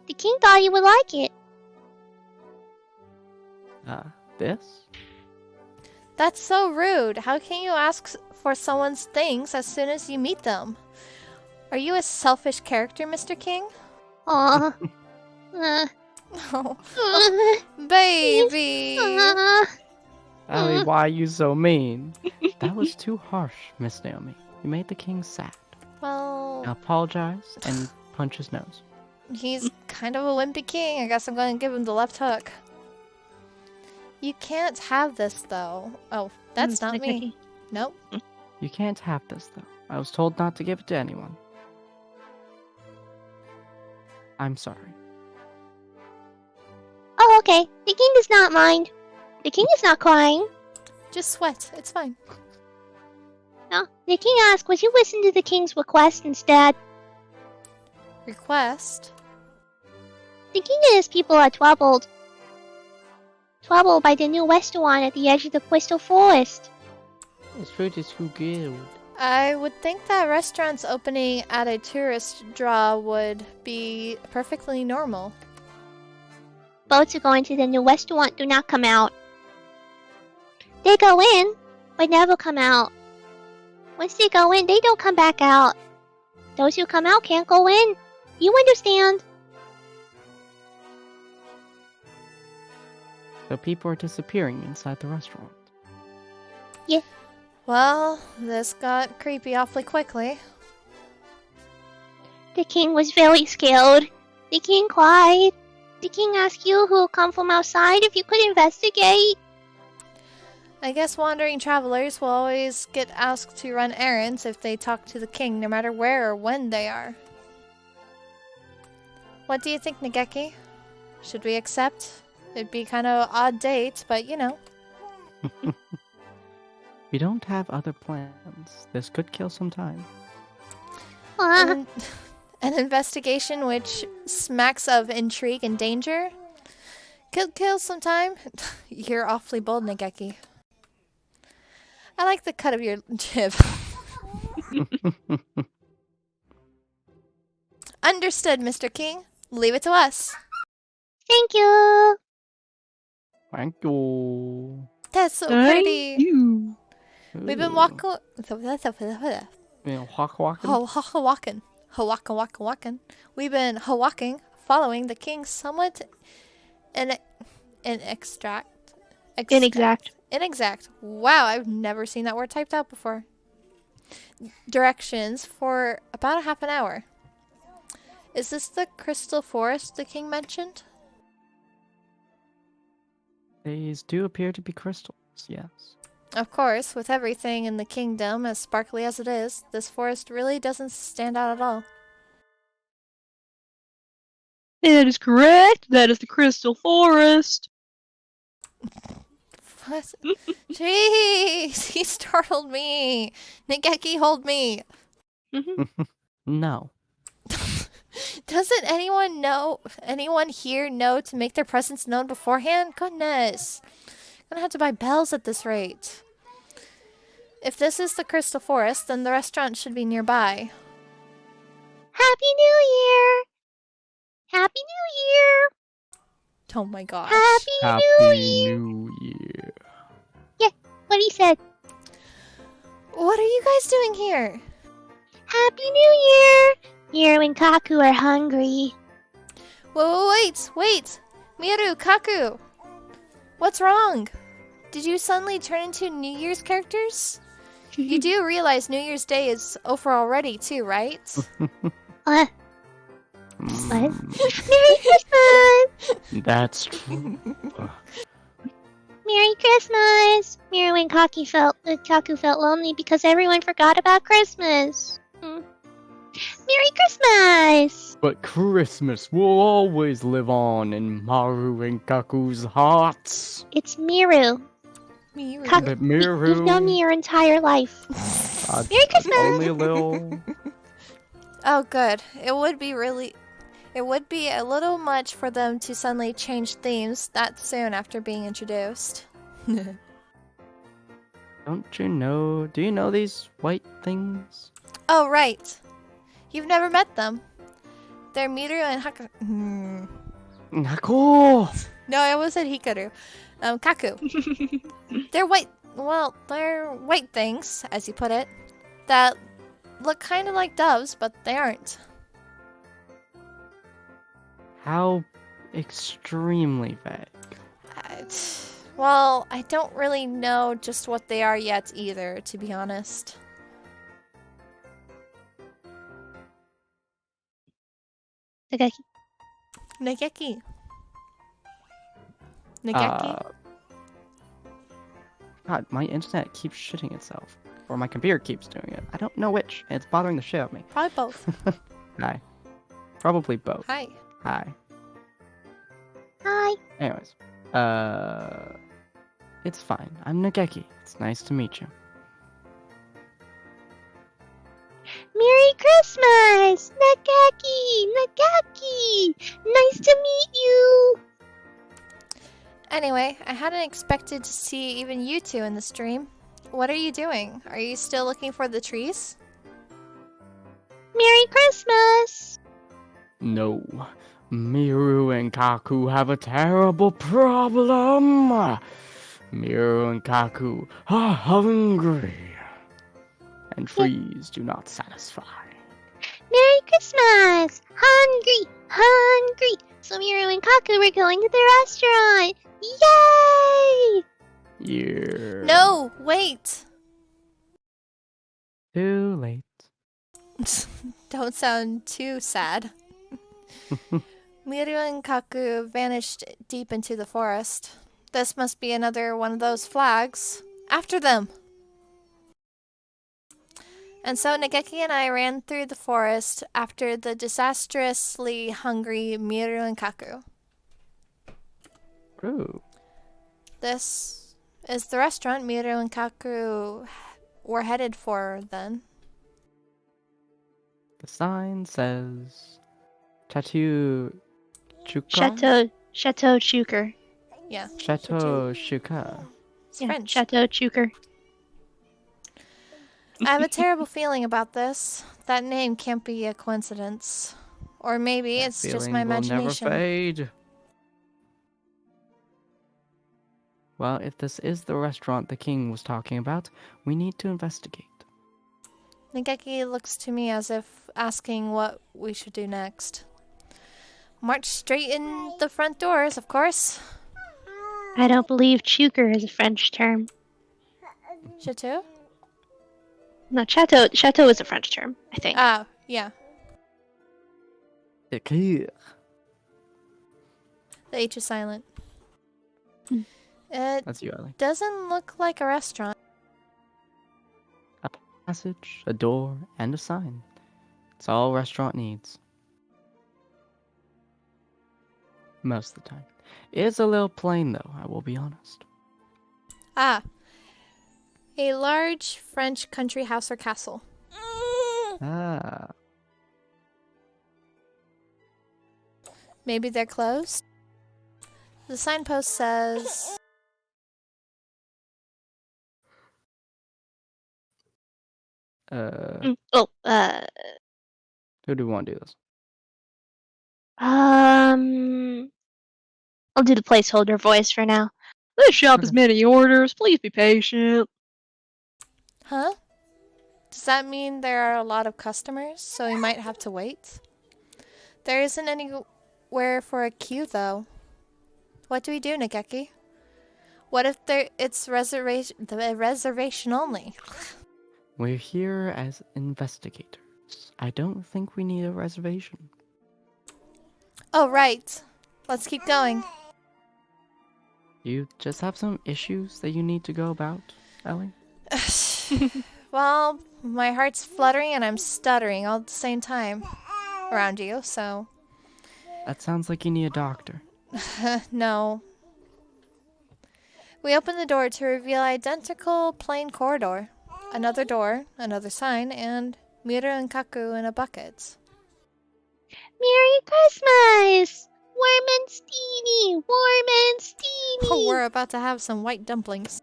The king thought you would like it. This? That's so rude. How can you ask for someone's things as soon as you meet them? Are you a selfish character, Mr. King? Aw. Oh, baby. Allie, why are you so mean? That was too harsh, Miss Naomi. You made the king sad. Well, Now apologize and punch his nose. he's kind of a wimpy king. I guess I'm going to give him the left hook. You can't have this, though. Oh, that's not me. Nope. You can't have this, though. I was told not to give it to anyone. I'm sorry. Oh, okay. The king does not mind. The king is not crying. Just sweat. It's fine. No, the king asked, would you listen to the king's request instead? Request? The king and his people are troubled. Troubled by the new restaurant at the edge of the Crystal Forest. This food is too good. I would think that restaurants opening at a tourist draw would be perfectly normal. Boats are going to the new restaurant do not come out. They go in, but never come out. Once they go in, they don't come back out. Those who come out can't go in. You understand? So people are disappearing inside the restaurant. Yeah. Well, this got creepy awfully quickly. The king was very scared. The king cried. The king asked you who come from outside if you could investigate. I guess wandering travelers will always get asked to run errands if they talk to the king, no matter where or when they are. What do you think, Nageki? Should we accept? It'd be kind of an odd date, but you know. We don't have other plans. This could kill some time. An investigation which smacks of intrigue and danger? Could kill some time? You're awfully bold, Nageki. I like the cut of your jib. Understood, Mr. King. Leave it to us. Thank you. Thank you. That's so Thank pretty. you. We've been Ooh. walking. Walking. We've been walking, following the king's somewhat inexact. Wow, I've never seen that word typed out before. Directions for about a half an hour. Is this the crystal forest the king mentioned? These do appear to be crystals, yes. Of course, with everything in the kingdom as sparkly as it is, this forest really doesn't stand out at all. That is correct. That is the Crystal Forest. What? Jeez, he startled me. Nageki, hold me. No. Doesn't anyone here know to make their presence known beforehand? Goodness. I'm gonna have to buy bells at this rate. If this is the Crystal Forest, then the restaurant should be nearby. Happy New Year! Happy New Year! Oh my gosh. Happy New Year! New Year. Yeah, what he said. What are you guys doing here? Happy New Year! Here when Kaku are hungry. Wait! Miru, Kaku! What's wrong? Did you suddenly turn into New Year's characters? You do realize New Year's Day is over already too, right? What? Mm, Merry Christmas! That's true. Merry Christmas! Miru and Kaku felt lonely because everyone forgot about Christmas. Merry Christmas! But Christmas will always live on in Maru and Kaku's hearts. It's Miru. Miru. But Miru... You've known me your entire life. Merry Christmas! Only a little... Oh, good. It would be a little much for them to suddenly change themes that soon after being introduced. Don't you know... Do you know these white things? Oh, right. You've never met them. They're Miru and Haka... Nako! No, I almost said Hikaru. Kaku. They're white... Well, they're white things, as you put it, that look kind of like doves, but they aren't. How extremely vague. Well, I don't really know just what they are yet either, to be honest. Nageki. Nageki. Nageki? God, my internet keeps shitting itself. Or my computer keeps doing it. I don't know which. It's bothering the shit out of me. Probably both. Hi. Probably both. Hi. Hi. Hi. Anyways. It's fine. I'm Nageki. It's nice to meet you. Merry Christmas! Nageki! Nageki! Nice to meet you! Anyway, I hadn't expected to see even you two in the stream. What are you doing? Are you still looking for the trees? Merry Christmas! No. Miru and Kaku have a terrible problem. Miru and Kaku are hungry. And trees do not satisfy. Merry Christmas! Hungry! Hungry! So Miru and Kaku were going to the restaurant! Yay! Yeah. No! Wait! Too late. Don't sound too sad. Miru and Kaku vanished deep into the forest. This must be another one of those flags. After them! And so Nageki and I ran through the forest after the disastrously hungry Miru and Kaku. Ooh. This is the restaurant Miru and Kaku were headed for then. The sign says Tattoo Chuka? Chateau Chuker. Yeah. Chateau Chuka. It's French. Chateau Chuker. I have a terrible feeling about this. That name can't be a coincidence. Or maybe it's just my imagination. Will never fade. Well, if this is the restaurant the king was talking about, we need to investigate. Nageki looks to me as if asking what we should do next. March straight in the front doors, of course. I don't believe Chuker is a French term. Chateau? No, chateau is a French term, I think. Ah, yeah. Écrire. The H is silent. Hmm. It That's you, Ellie. doesn't look like a restaurant. A passage, a door, and a sign. It's all a restaurant needs. Most of the time. It's a little plain, though, I will be honest. Ah. A large French country house or castle. Ah. Maybe they're closed? The signpost says... Who do we want to do this? I'll do the placeholder voice for now. This shop has many orders. Please be patient. Huh? Does that mean there are a lot of customers, so we might have to wait? There isn't anywhere for a queue, though. What do we do, Nageki? What if it's reservation only? We're here as investigators. I don't think we need a reservation. Oh, right. Let's keep going. You just have some issues that you need to go about, Ellie? Well, my heart's fluttering and I'm stuttering all at the same time around you, so... That sounds like you need a doctor. No. We open the door to reveal identical plain corridor. Another door, another sign, and Miru and Kaku in a bucket. Merry Christmas! Warm and steamy! Warm and steamy! Oh, we're about to have some white dumplings.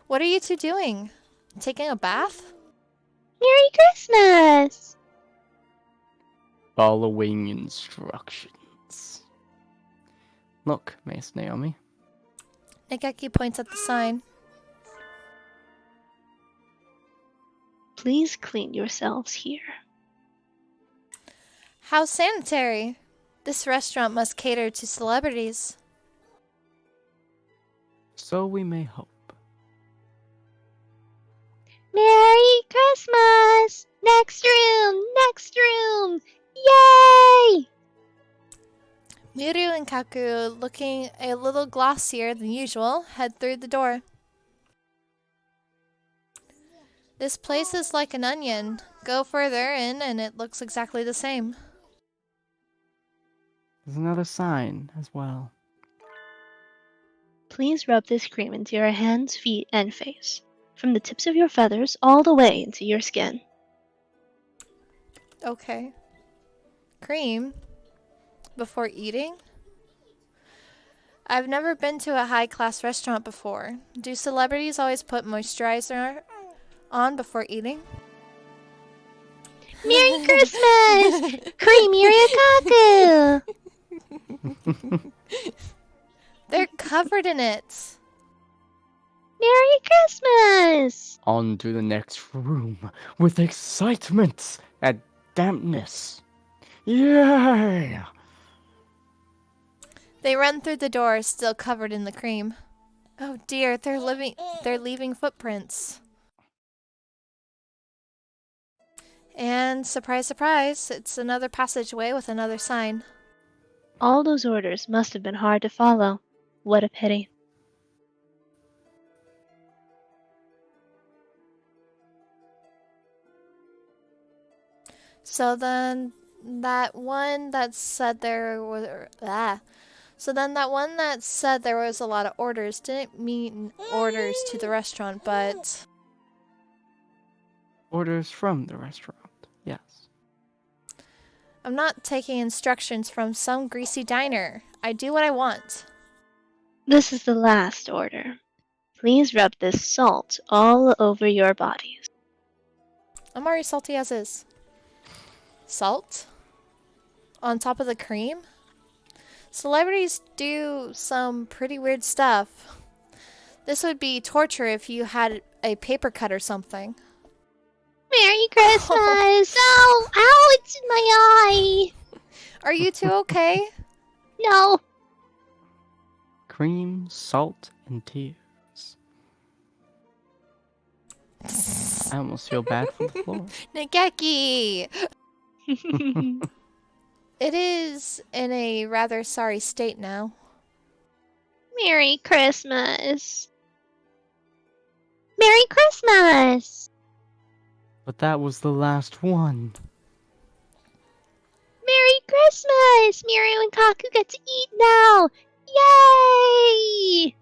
What are you two doing? Taking a bath? Merry Christmas! Following instructions. Look, Miss Naomi. Nageki points at the sign. Please clean yourselves here. How sanitary! This restaurant must cater to celebrities. So we may hope. Merry Christmas! Next room! Next room! Yay! Miru and Kaku, looking a little glossier than usual, head through the door. This place is like an onion. Go further in and it looks exactly the same. There's another sign as well. Please rub this cream into your hands, feet, and face. From the tips of your feathers all the way into your skin. Okay. Cream? Before eating? I've never been to a high-class restaurant before. Do celebrities always put moisturizer on before eating? Merry Christmas! Creamy Ryukaku! They're covered in it. Merry Christmas! On to the next room with excitement and dampness. Yay! They run through the door, still covered in the cream. Oh dear, they're leaving footprints. And surprise, surprise, it's another passageway with another sign. All those orders must have been hard to follow. What a pity. So then that one that said there was a lot of orders didn't mean orders to the restaurant, but Orders from the restaurant, yes. I'm not taking instructions from some greasy diner. I do what I want. This is the last order. Please rub this salt all over your bodies. I'm already salty as is. Salt? On top of the cream? Celebrities do some pretty weird stuff. This would be torture if you had a paper cut or something. Merry Christmas! Oh, ow, it's in my eye! Are you two okay? No. Cream, salt, and tears. I almost feel bad for the floor. Nageki! It is in a rather sorry state now. Merry Christmas! Merry Christmas! But that was the last one. Merry Christmas! Miru and Kaku get to eat now! Yay!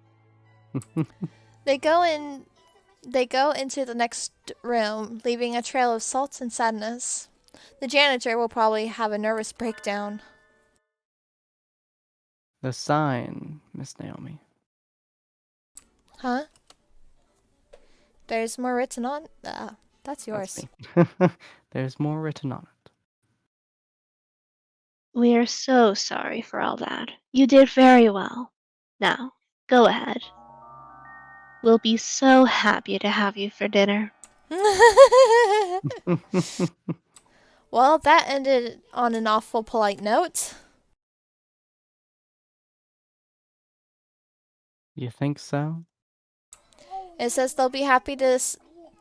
They go into the next room, leaving a trail of salt and sadness. The janitor will probably have a nervous breakdown. The sign, Miss Naomi. Huh? There's more written on... that's yours. That's me. There's more written on it. We are so sorry for all that. You did very well. Now, go ahead. We'll be so happy to have you for dinner. Well, that ended on an awful polite note. You think so? It says they'll be happy to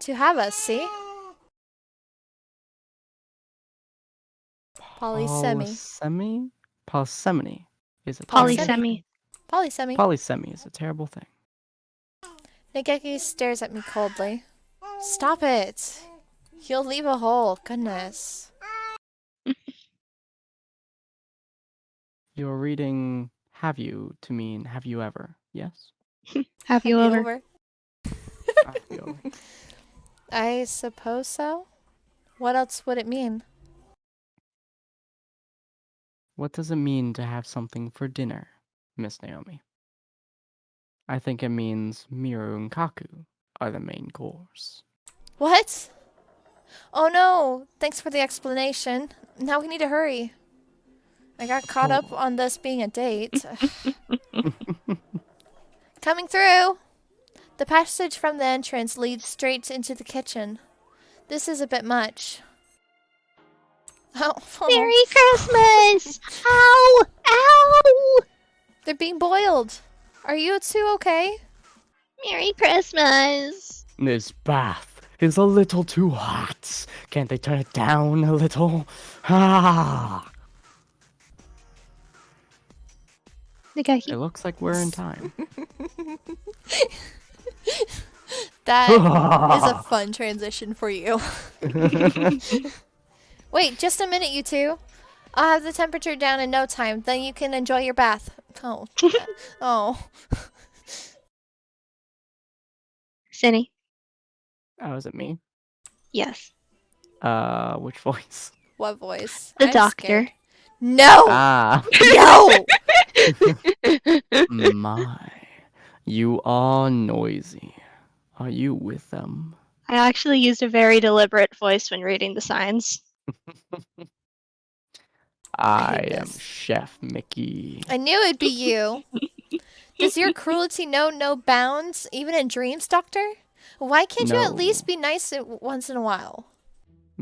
have us, see? Polysemi. Polysemi? Polysemi. Is it? Polysemi. Polysemi. Polysemi is a terrible thing. Nageki stares at me coldly. Stop it. You'll leave a hole. Goodness. You're reading have you to mean have you ever, yes? Have you ever? Have you ever. I suppose so. What else would it mean? What does it mean to have something for dinner, Miss Naomi? I think it means miru and kaku are the main course. What? Oh no! Thanks for the explanation. Now we need to hurry. I got caught up on this being a date. Coming through! The passage from the entrance leads straight into the kitchen. This is a bit much. Oh. Merry Christmas! Ow! Ow! They're being boiled. Are you two okay? Merry Christmas! This bath is a little too hot. Can't they turn it down a little? Ah! Nageki. It looks like we're in time. That is a fun transition for you. Wait, just a minute, you two. I'll have the temperature down in no time. Then you can enjoy your bath. Oh. Oh. Cindy. Oh, is it me? Yes. Which voice? What voice? The I'm doctor. scared. No! Ah, No! my. You are noisy. Are you with them? I actually used a very deliberate voice when reading the signs. I hate am this. Chef Mickey. I knew it'd be you. Does your cruelty know no bounds, even in dreams, Doctor? Why can't you at No. least be nice once in a while?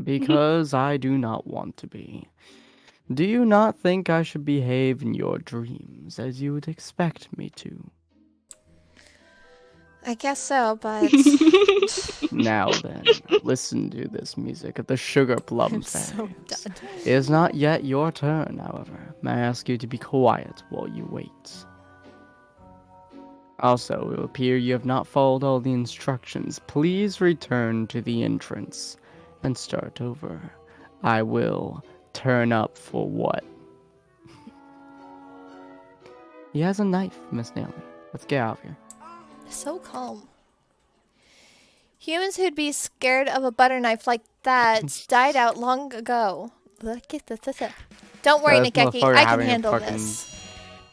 Because I do not want to be. Do you not think I should behave in your dreams as you would expect me to? I guess so, but Now then, listen to this music of the sugar plum I'm so fairies. done. It is not yet your turn, however. May I ask you to be quiet while you wait? Also, it will appear you have not followed all the instructions. Please return to the entrance and start over. I will turn up for what? He has a knife, Miss Naomi. Let's get out of here. So calm. Humans who'd be scared of a butter knife like that died out long ago. Don't worry, This Nikeki. motherfucker I can having a handle fucking- this.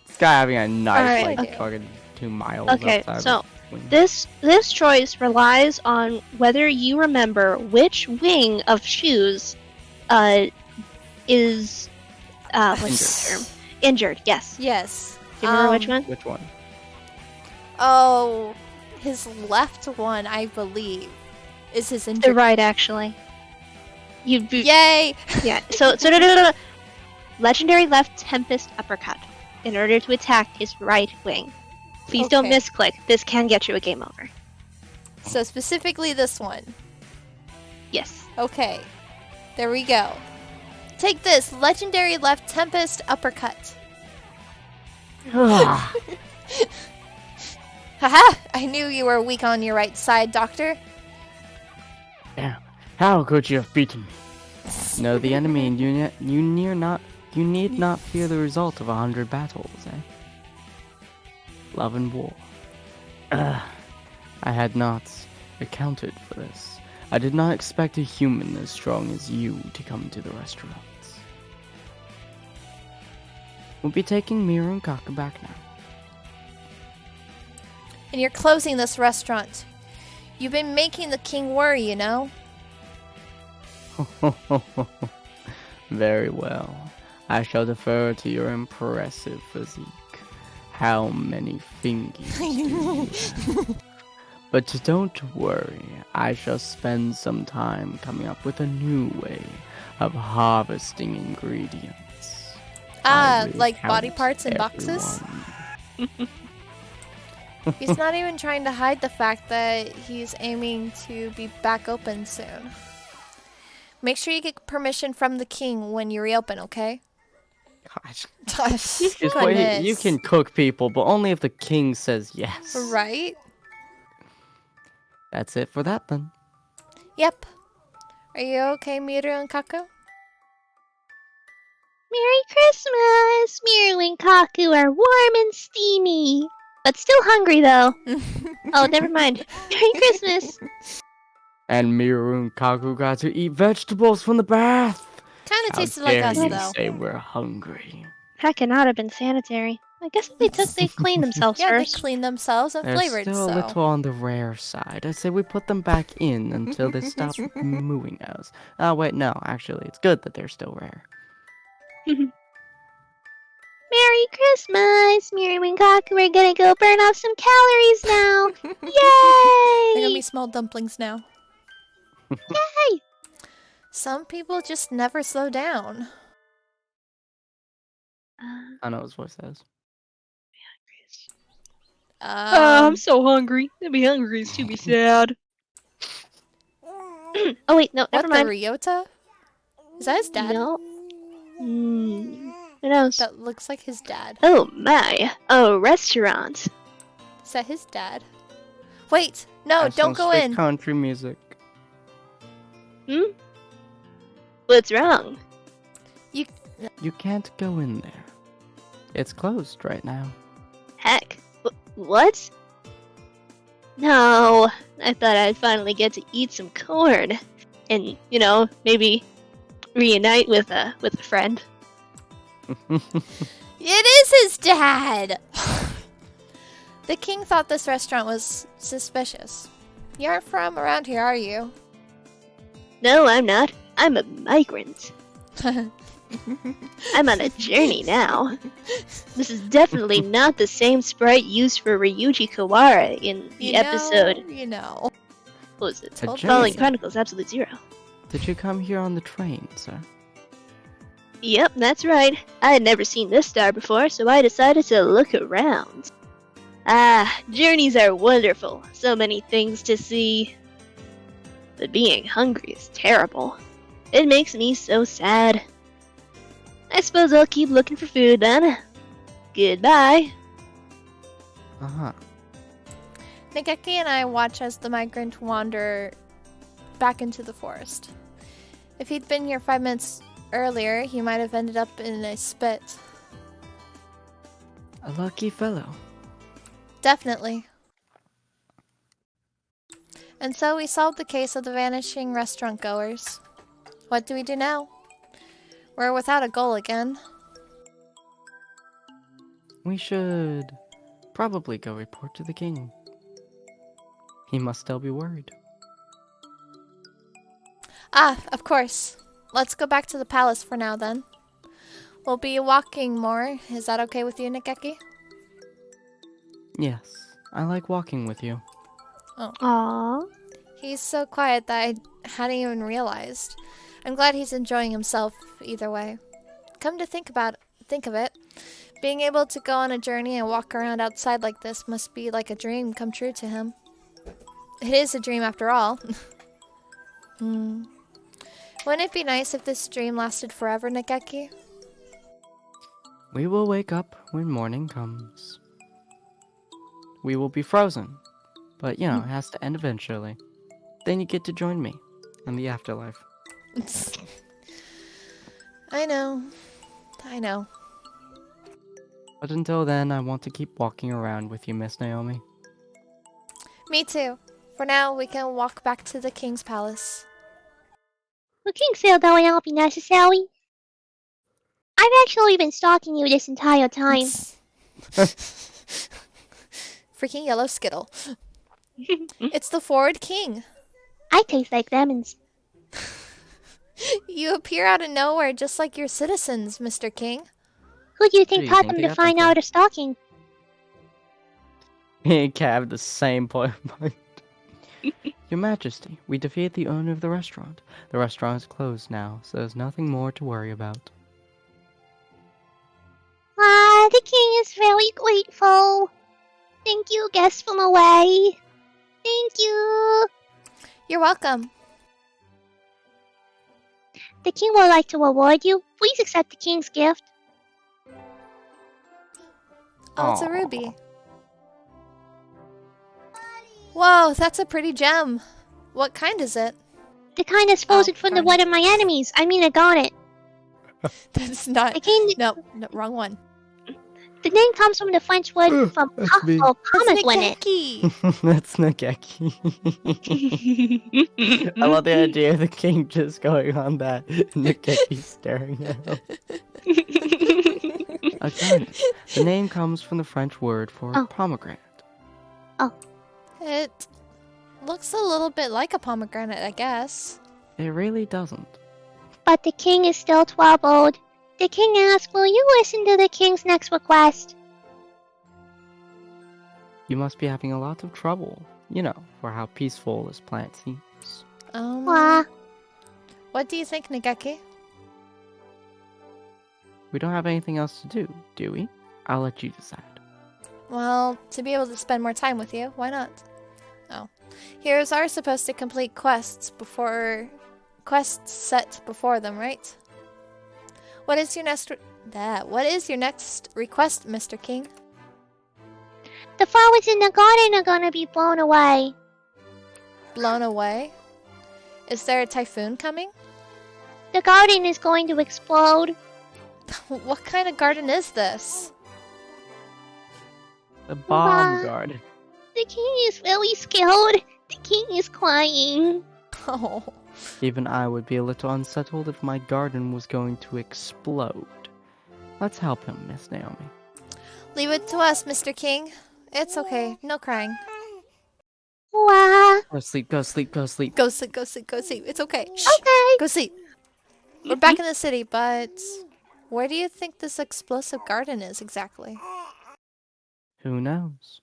This guy having a knife Alright, like okay. fucking 2 miles Okay, outside so of the wing. This choice relies on whether you remember which wing of shoes is what's the term? Injured, yes. Yes. Do you remember which one? Which one? Oh, his left one, I believe, is his The injured. right, actually. Yay! Yeah. So legendary left Tempest uppercut in order to attack his right wing. Please don't Okay. misclick. This can get you a game over. So specifically this one. Yes. Okay. There we go. Take this, legendary left Tempest uppercut. Ah, Haha! I knew you were weak on your right side, Doctor. damn. How could you have beaten me? Know the enemy, and you need not fear the result of 100 battles, eh? Love and war. I had not accounted for this. I did not expect a human as strong as you to come to the restaurant. We'll be taking Miru and Kaka back now. And you're closing this restaurant. You've been making the king worry, you know? Very well. I shall defer to your impressive physique. How many fingers do you have? But don't worry, I shall spend some time coming up with a new way of harvesting ingredients. Ah, I like body recount parts in boxes? everyone. He's not even trying to hide the fact that he's aiming to be back open soon. Make sure you get permission from the king when you reopen, okay? Gosh. Goodness. Wait, you can cook people, but only if the king says yes. Right? That's it for that then. Yep. Are you okay, Miru and Kaku? Merry Christmas! Miru and Kaku are warm and steamy. But still hungry, though. Oh, never mind. Merry Christmas! And Miru and Kaku got to eat vegetables from the bath. Kind of How tasted like dare us, you though. say we're hungry. That cannot have been sanitary. I guess they cleaned themselves Yeah, first. they cleaned themselves and They're flavored, still so. a little on the rare side. I say we put them back in until they stop mooing us. Oh, wait, no. Actually, it's good that they're still rare. Merry Christmas! Miru and Kaku are gonna go burn off some calories now! Yay! They're gonna be small dumplings now. Yay! Some people just never slow down. I know his voice says. I'm so hungry. To be hungry is to be sad. Oh wait, no, what, never mind. the Ryota? Is that his dad? No. Who knows? That looks like his dad. Oh my, a restaurant. Is that his dad? Wait, no, That's don't some go straight in. Country music. What's wrong? You can't go in there. It's closed right now. Heck, what? No, I thought I'd finally get to eat some corn. And, maybe reunite with a friend. It is his dad! The king thought this restaurant was suspicious. You aren't from around here, are you? No, I'm not. I'm a migrant. I'm on a journey now. This is definitely not the same sprite used for Ryuji Kawara in the episode. What was it? A Falling journey. Chronicles Absolute Zero. Did you come here on the train, sir? Yep, that's right. I had never seen this star before, so I decided to look around. Ah, journeys are wonderful. So many things to see. But being hungry is terrible. It makes me so sad. I suppose I'll keep looking for food then. Goodbye. Uh-huh. Nageki and I watch as the migrant wander back into the forest. If he'd been here 5 minutes earlier, he might have ended up in a spit. A lucky fellow. Definitely. And so we solved the case of the vanishing restaurant goers. What do we do now? We're without a goal again. We should probably go report to the king. He must still be worried. Ah, of course. Let's go back to the palace for now then. We'll be walking more. Is that okay with you, Nageki? Yes, I like walking with you. Aww. He's so quiet that I hadn't even realized. I'm glad he's enjoying himself either way. Come to think of it, being able to go on a journey and walk around outside like this must be like a dream come true to him. It is a dream after all. Wouldn't it be nice if this dream lasted forever, Nageki? We will wake up when morning comes. We will be frozen, but it has to end eventually. Then you get to join me in the afterlife. I know. But until then, I want to keep walking around with you, Miss Naomi. Me too. For now, we can walk back to the king's palace. Looking so that will be necessary. I've actually been stalking you this entire time. Freaking yellow Skittle. It's the forward king. I taste like lemons. You appear out of nowhere just like your citizens, Mr. King. Who do you Who think do you taught think them they to got find them out a stalking? Me and Cat have the same point of mind. Your Majesty, we defeated the owner of the restaurant. The restaurant is closed now, so there's nothing more to worry about. Ah, the king is very grateful. Thank you, guests from away. Thank you. You're welcome. The king would like to reward you. Please accept the king's gift. Oh, it's a ruby. Whoa, that's a pretty gem. What kind is it? The kind that's frozen from the blood of my enemies. I mean, I got it. That's not... No, wrong one. The name comes from the French word from Hatoful, pomegranate. That's Nageki. I love the idea of the king just going on that. Nageki staring at him. Again, the name comes from the French word for pomegranate. Oh. It looks a little bit like a pomegranate, I guess. It really doesn't. But the king is still troubled. The king asks, will you listen to the king's next request? You must be having a lot of trouble, you know, for how peaceful this planet seems. What do you think, Nageki? We don't have anything else to do we? I'll let you decide. Well, to be able to spend more time with you, why not? Oh. Heroes are supposed to complete quests set before them, right? What is your next request, Mr. King? The flowers in the garden are gonna be blown away. Blown away? Is there a typhoon coming? The garden is going to explode. What kind of garden is this? The bomb garden. The king is really scared. The king is crying. Oh. Even I would be a little unsettled if my garden was going to explode. Let's help him, Miss Naomi. Leave it to us, Mr. King. It's okay. No crying. Wah. Go sleep, go sleep, go sleep. Go sleep, go sleep, go sleep. It's okay. Shh. Okay. Go sleep. We're back in the city, but where do you think this explosive garden is exactly? Who knows?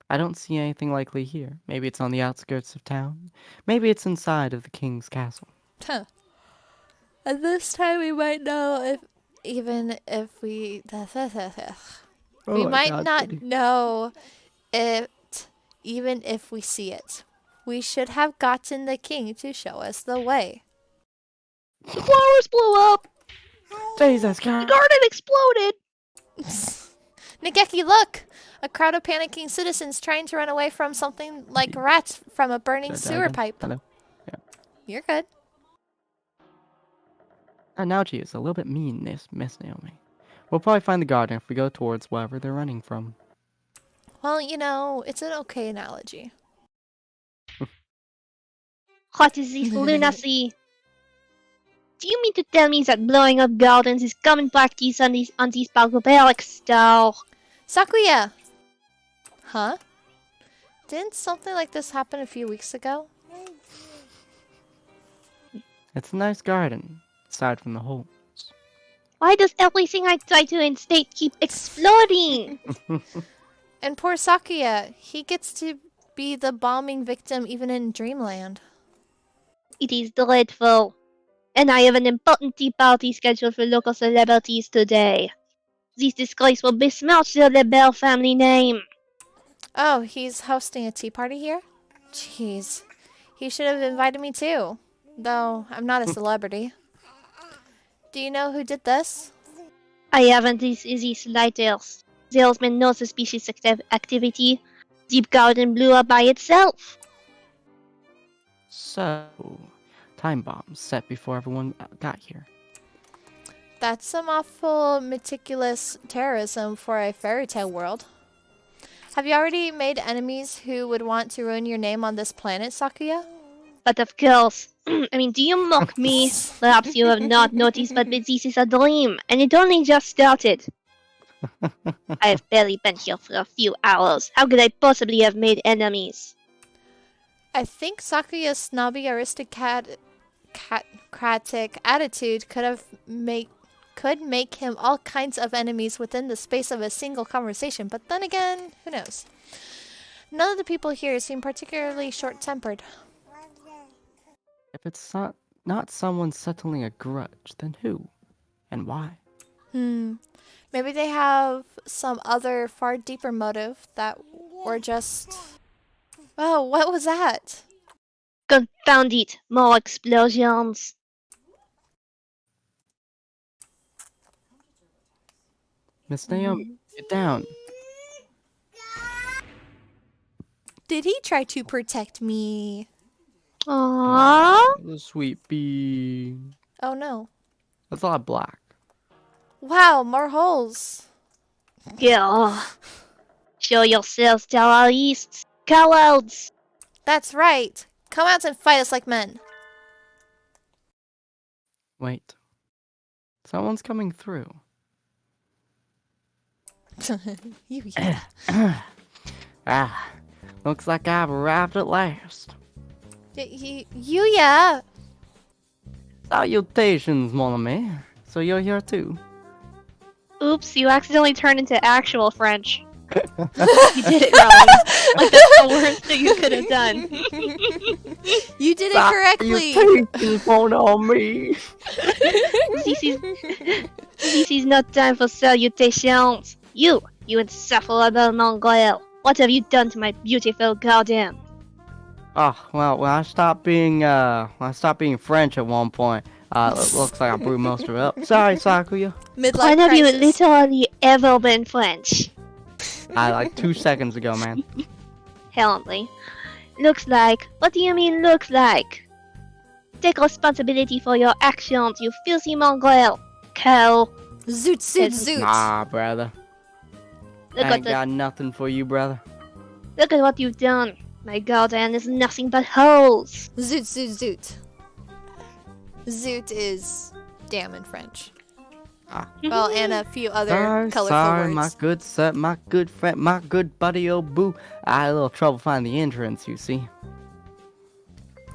I don't see anything likely here. Maybe it's on the outskirts of town. Maybe it's inside of the king's castle. Huh. At this time, we might know even if we might not know it, even if we see it. We should have gotten the king to show us the way. The flowers blew up! Jesus, The garden exploded! Nageki, look! A crowd of panicking citizens trying to run away from something like rats from a burning sewer pipe. Hello. Yeah. You're good. Analogy is a little bit mean, Miss Naomi. We'll probably find the garden if we go towards wherever they're running from. Well, you know, it's an okay analogy. What is this lunacy? Do you mean to tell me that blowing up gardens is common practice on these barbaric style? Sakuya! Huh? Didn't something like this happen a few weeks ago? It's a nice garden, aside from the holes. Why does everything I try to instate keep exploding? And poor Sakuya, he gets to be the bombing victim even in Dreamland. It is dreadful. And I have an important tea party scheduled for local celebrities today. This disgrace will besmirch the LeBel family name. Oh, he's hosting a tea party here? Jeez. He should have invited me too. Though, I'm not a celebrity. Do you know who did this? I haven't the slightest. There's been no suspicious activity. Deep Garden blew up by itself. So, time bombs set before everyone got here. That's some awful meticulous terrorism for a fairy tale world. Have you already made enemies who would want to ruin your name on this planet, Sakuya? But of course. I mean, do you mock me? Perhaps you have not noticed, but this is a dream, and it only just started. I have barely been here for a few hours. How could I possibly have made enemies? I think Sakuya's snobby aristocratic attitude could make him all kinds of enemies within the space of a single conversation, but then again, who knows? None of the people here seem particularly short-tempered. If it's not someone settling a grudge, then who? And why? Maybe they have some other far deeper motive that or just... Oh, what was that? Confound it! More explosions! Miss Naomi, Get down. Did he try to protect me? Aww. The sweet bee. Oh no. That's a lot of black. Wow, more holes. Go. Show yourselves, terrorists. Cowards. That's right. Come out and fight us like men. Wait. Someone's coming through. Yeah. Looks like I've arrived at last. Yeah. Salutations, mon ami. So you're here too? Oops, you accidentally turned into actual French. You did it wrong. Like, that's the worst thing you could have done. You did it correctly. Salutations, mon ami. This is not time for salutations. You insufferable mongrel. What have you done to my beautiful garden? Oh, well, when I stopped being French at one point, it looks like I blew most of it up. Sorry, Sakuya. Midlife When have you crisis. literally ever been French? Like 2 seconds ago, man. Apparently. Looks like. What do you mean, looks like? Take responsibility for your actions, you filthy mongrel. Cow. Zoot. Nah, brother. Look I ain't got nothing for you, brother. Look at what you've done. My garden is nothing but holes. Zoot. Zoot is damn in French. Ah. Well, and a few other colorful sorry, words. my good sir, my good friend, my good buddy, oh boo. I had a little trouble finding the entrance, you see.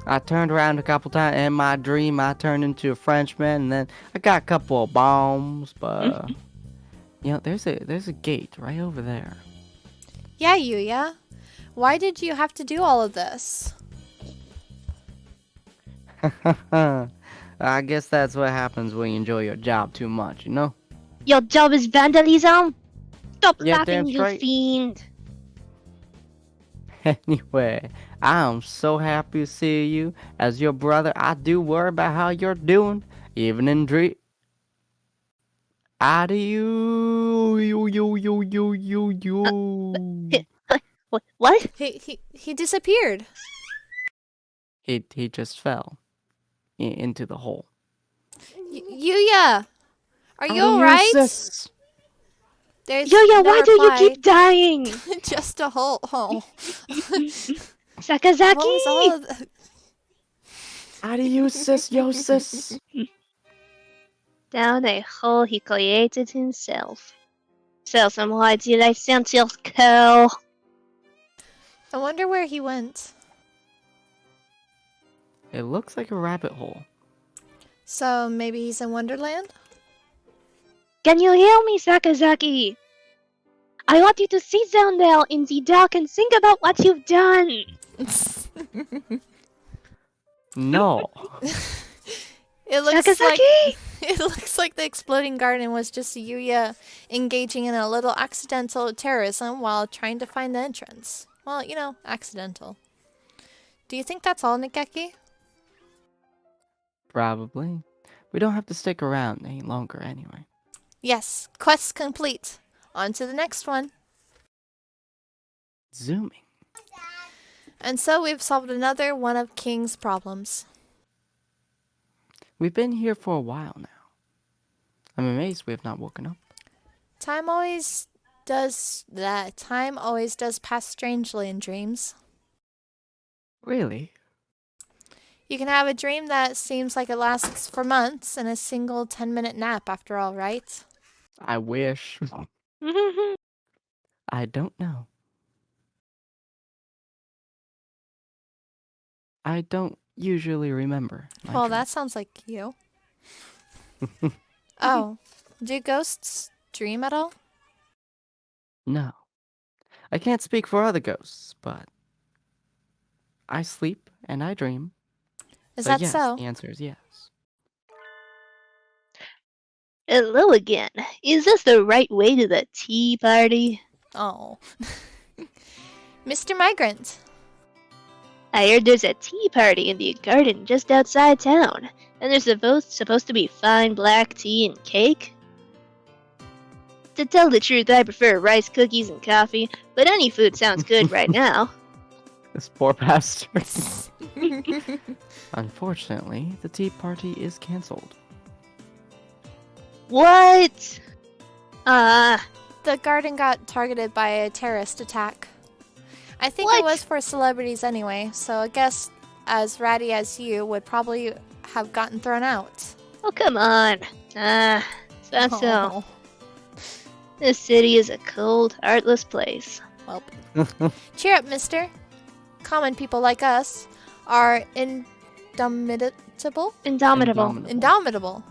I turned around a couple times. In my dream, I turned into a Frenchman, and then I got a couple of bombs, but... You know, there's a gate right over there. Yeah, Yuya. Why did you have to do all of this? I guess that's what happens when you enjoy your job too much, you know? Your job is vandalism? Stop Yeah, laughing, damn you straight. fiend. Anyway, I'm so happy to see you. As your brother, I do worry about how you're doing, even in dream. Out of you. What? He disappeared. He just fell into the hole. Yuya, are you Out of alright? sis. There's Yo, no why do you reply. keep dying? Just a hole. Oh. Sakazaki! What was all of that? Out of you, sis, yo, sis. Down a hole he created himself. Sell some white till I sent your curl. I wonder where he went. It looks like a rabbit hole. So maybe he's in Wonderland? Can you hear me, Sakazaki? I want you to sit down there in the dark and think about what you've done. No. It looks Sakazaki? like it looks like the exploding garden was just Yuya engaging in a little accidental terrorism while trying to find the entrance. Well, you know, accidental. Do you think that's all, Nikeki? Probably. We don't have to stick around any longer anyway. Yes, quest complete. On to the next one. Zooming. And so we've solved another one of King's problems. We've been here for a while now. I'm amazed we have not woken up. Time always does that. Time always does pass strangely in dreams. Really? You can have a dream that seems like it lasts for months and a single 10-minute nap after all, right? I wish. I don't know. I don't usually remember. my Well, dreams. that sounds like you. Oh, do ghosts dream at all? No. I can't speak for other ghosts, but I sleep and I dream. Is But that yes, so? the answer is yes. Hello again. Is this the right way to the tea party? Oh. Mr. Migrant. I heard there's a tea party in the garden just outside town, and there's supposed to be fine black tea and cake. To tell the truth, I prefer rice, cookies, and coffee, but any food sounds good right now. This poor bastard. Unfortunately, the tea party is cancelled. What? The garden got targeted by a terrorist attack. I think it What? was for celebrities anyway, so I guess as ratty as you would probably have gotten thrown out. Oh, come on. So. Oh. This city is a cold, heartless place. Well, cheer up, mister. Common people like us are indomitable. Indomitable.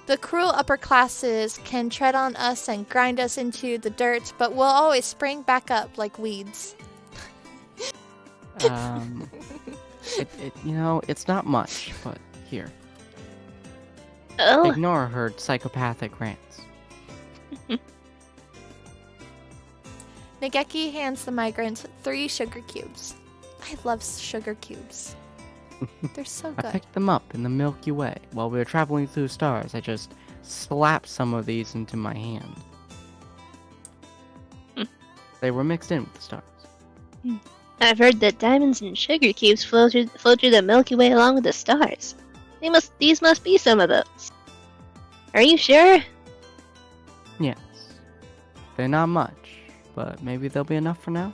The cruel upper classes can tread on us and grind us into the dirt, but we'll always spring back up like weeds. It's not much, but here. Oh, Ignore her psychopathic rants. Nageki hands the migrant 3 sugar cubes. I love sugar cubes. They're so I good. picked them up in the Milky Way. While we were traveling through stars, I just slapped some of these into my hand. They were mixed in with the stars. I've heard that diamonds and sugar cubes flow through the Milky Way along with the stars. These must be some of those. Are you sure? Yes. They're not much, but maybe they'll be enough for now.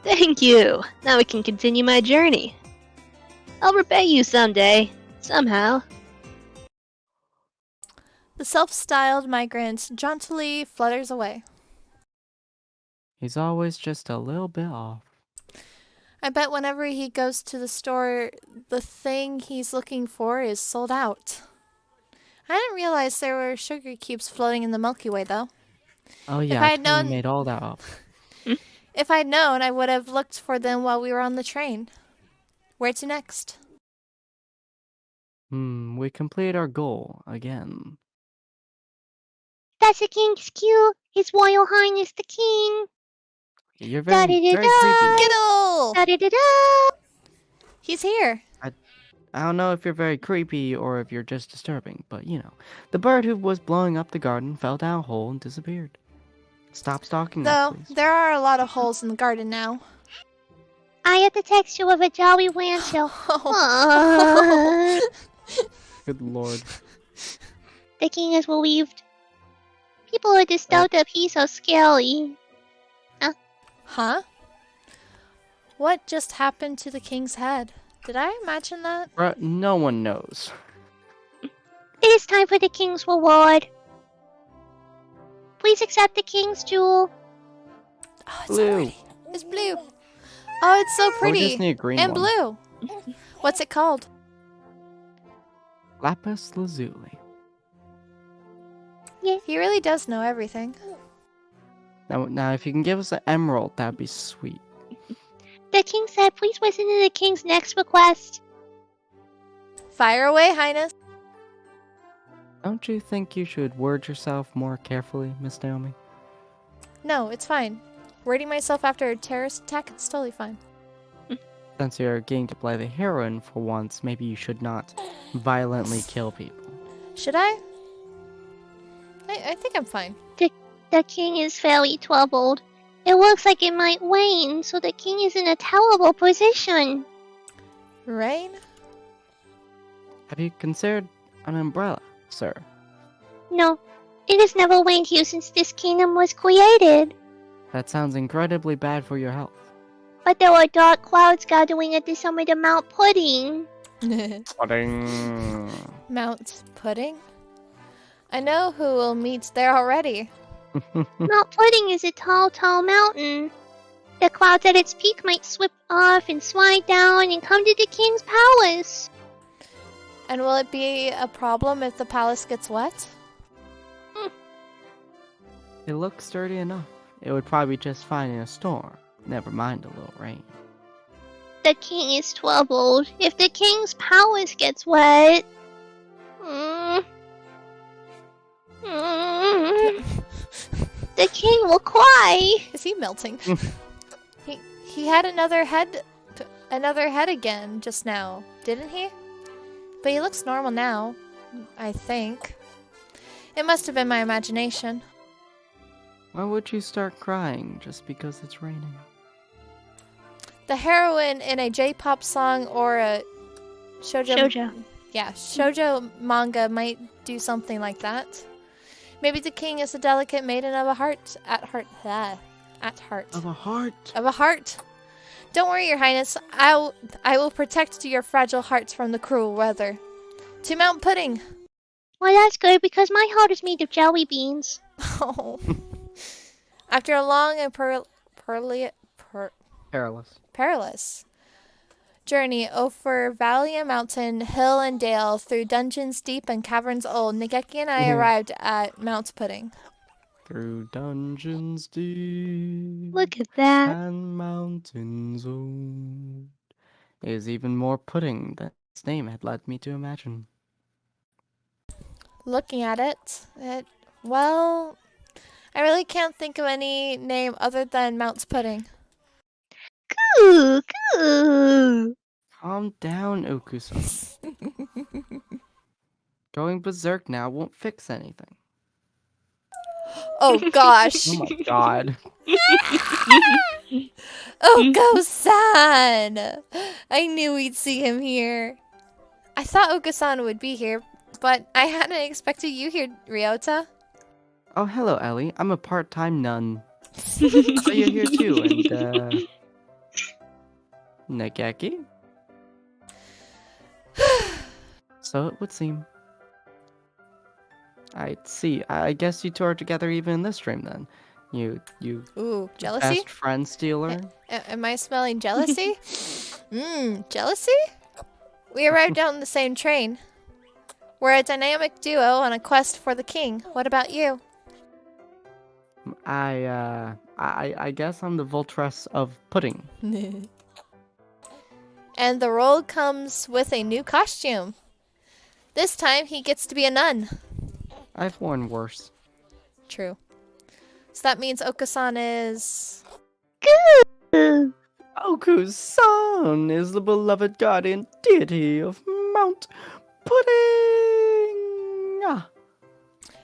Thank you. Now we can continue my journey. I'll repay you someday. Somehow. The self-styled migrant jauntily flutters away. He's always just a little bit off. I bet whenever he goes to the store, the thing he's looking for is sold out. I didn't realize there were sugar cubes floating in the Milky Way, though. Oh yeah, If I I had totally known- made all that up. If I'd known, I would have looked for them while we were on the train. Where to next? We complete our goal again. That's the king's cue. His Royal Highness the King. You're very creepy. Skittle! Da-da-da-da! He's here. I don't know if you're very creepy or if you're just disturbing, but the bird who was blowing up the garden fell down a hole and disappeared. Stop stalking us, Though, please. there are a lot of holes in the garden now. I have the texture of a jolly rancho. Oh. Good lord. The king is relieved. People are disturbed that he's so scary. Huh? What just happened to the king's head? Did I imagine that? Bruh, no one knows. It is time for the king's reward. Please accept the king's jewel. Oh, it's Blue. pretty. It's blue. Oh, it's so We pretty. just need a green And one. blue. What's it called? Lapis lazuli. He really does know everything. Now, if you can give us an emerald, that'd be sweet. The king said, please listen to the king's next request. Fire away, Highness. Don't you think you should word yourself more carefully, Miss Naomi? No, it's fine. Wording myself after a terrorist attack, it's totally fine. Since you're getting to play the heroine for once, maybe you should not violently kill people. Should I? I think I'm fine. The king is fairly troubled. It looks like it might rain, so the king is in a terrible position. Rain? Have you considered an umbrella, sir? No, it has never rained here since this kingdom was created. That sounds incredibly bad for your health. But there are dark clouds gathering at the summit of Mount Pudding. Pudding. Mount Pudding? I know who will meet there already. Mount Pudding is a tall, tall mountain. The clouds at its peak might slip off and slide down and come to the king's palace. And will it be a problem if the palace gets wet? It looks sturdy enough. It would probably be just fine in a storm. Never mind a little rain. The king is troubled. If the king's palace gets wet... the king will cry. Is he melting? he had another head again just now, didn't he? But he looks normal now, I think. It must have been my imagination. Why would you start crying just because it's raining? The heroine in a J-pop song or a Shoujo. Yeah, shoujo manga might do something like that. Maybe the king is a delicate maiden of a heart. At heart. Of a heart. Of a heart. Don't worry, your highness. I will protect your fragile hearts from the cruel weather. To Mount Pudding. Well, that's good because my heart is made of jelly beans. Oh. After a long and perilous journey over valley and mountain, hill and dale, through dungeons deep and caverns old, Nageki and I arrived at Mount Pudding. Through dungeons deep. Look at that. And mountains old. It is even more pudding than its name had led me to imagine. Looking at it, well, I really can't think of any name other than Mount's Pudding. Coo, coo. Calm down, Okusan. Going berserk now won't fix anything. Oh gosh. Oh my god. Oko-san! I knew we'd see him here. I thought Oko-san would be here, but I hadn't expected you here, Ryota. Oh, hello, Ellie. I'm a part-time nun. So you're here too, and, Nageki? So it would seem. I see. I guess you two are together even in this stream, then. You Ooh, jealousy? best friend stealer? Am I smelling jealousy? Jealousy? We arrived out on the same train. We're a dynamic duo on a quest for the king. What about you? I guess I'm the Voltress of pudding. And the role comes with a new costume. This time he gets to be a nun. I've worn worse. True. So that means Oko-san is... Coo. Oku's-san is the beloved guardian deity of Mount Pudding! Ah.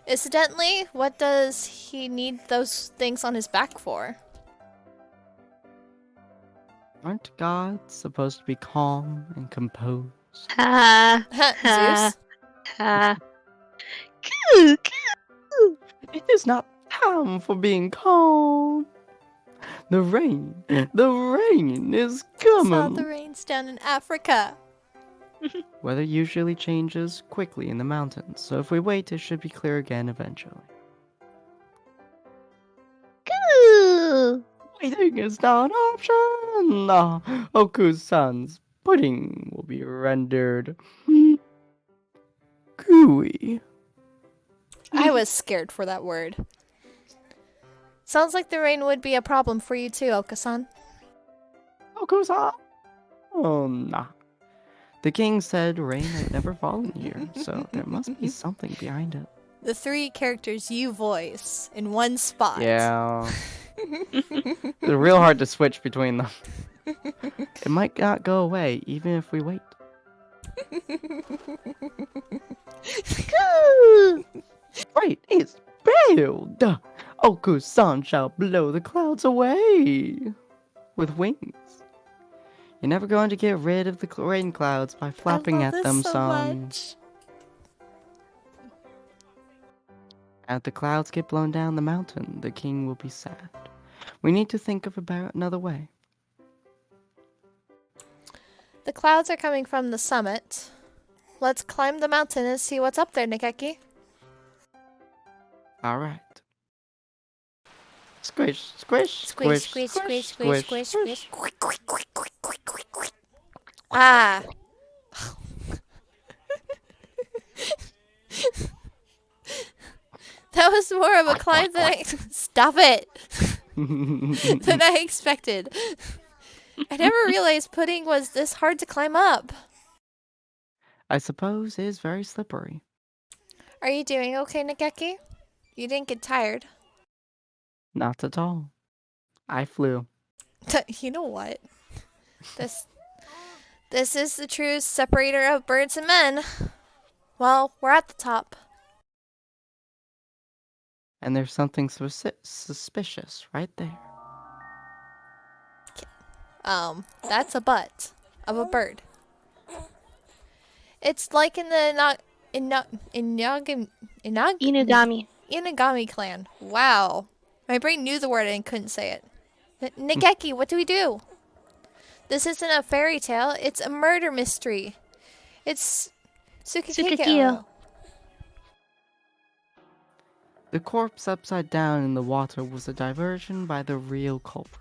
Incidentally, what does he need those things on his back for? Aren't gods supposed to be calm and composed? Ha. Zeus? Ha. Coo, coo. It is not time for being calm. The rain is coming. Saw the rains down in Africa. Weather usually changes quickly in the mountains, so if we wait, it should be clear again eventually. Coo. Waiting is not an option. Oku's-san's pudding will be rendered gooey. I was scared for that word. Sounds like the rain would be a problem for you too, Oko-san. Oku's-san? Oh, nah. The king said rain had never fallen here, so there must be something behind it. The three characters you voice in one spot. Yeah. It's real hard to switch between them. It might not go away, even if we wait. Right, it's build. Oku-san shall blow the clouds away with wings. You're never going to get rid of the rain clouds by flapping at them, son. As the clouds get blown down the mountain, the king will be sad. We need to think of about another way. The clouds are coming from the summit. Let's climb the mountain and see what's up there, Nageki. Alright. Squish, squish, Squish, squish, squish, squish, squish, squish. Ah. That was more of a climb than I... Stop it! Than I expected. I never realized pudding was this hard to climb up. I suppose it is very slippery. Are you doing okay, Nageki? You didn't get tired. Not at all. I flew. You know what? This is the true separator of birds and men. Well, we're at the top. And there's something suspicious right there. That's a butt of a bird. It's like in the Inugami. Inagami clan. Wow. My brain knew the word and couldn't say it. Nageki, what do we do? This isn't a fairy tale. It's a murder mystery. It's Tsukikyo. The corpse upside down in the water was a diversion by the real culprit.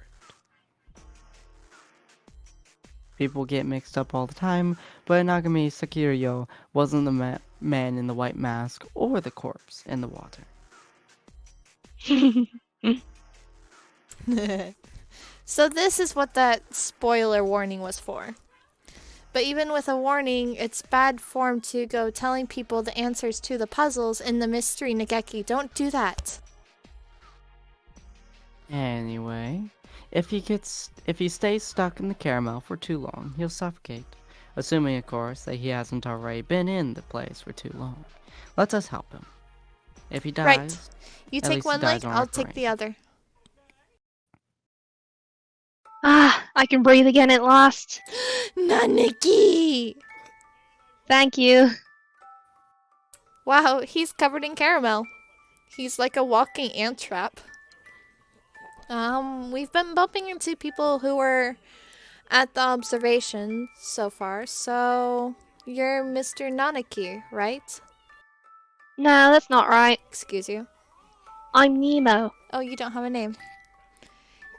People get mixed up all the time, but Inagami Sakiryo wasn't the man in the white mask or the corpse in the water. So this is what that spoiler warning was for. But even with a warning, it's bad form to go telling people the answers to the puzzles in the mystery, Nageki. Don't do that. Anyway, if he stays stuck in the caramel for too long, he'll suffocate. Assuming, of course, that he hasn't already been in the place for too long. Let us help him. If he dies, Right. You at take least he one dies leg, on I'll our take parade. the other. Ah, I can breathe again at last. Naniki! Thank you. Wow, he's covered in caramel. He's like a walking ant trap. We've been bumping into people who were at the observation so far, so you're Mr. Nanaki, right? No, that's not right. Excuse you. I'm Nemo. Oh, you don't have a name.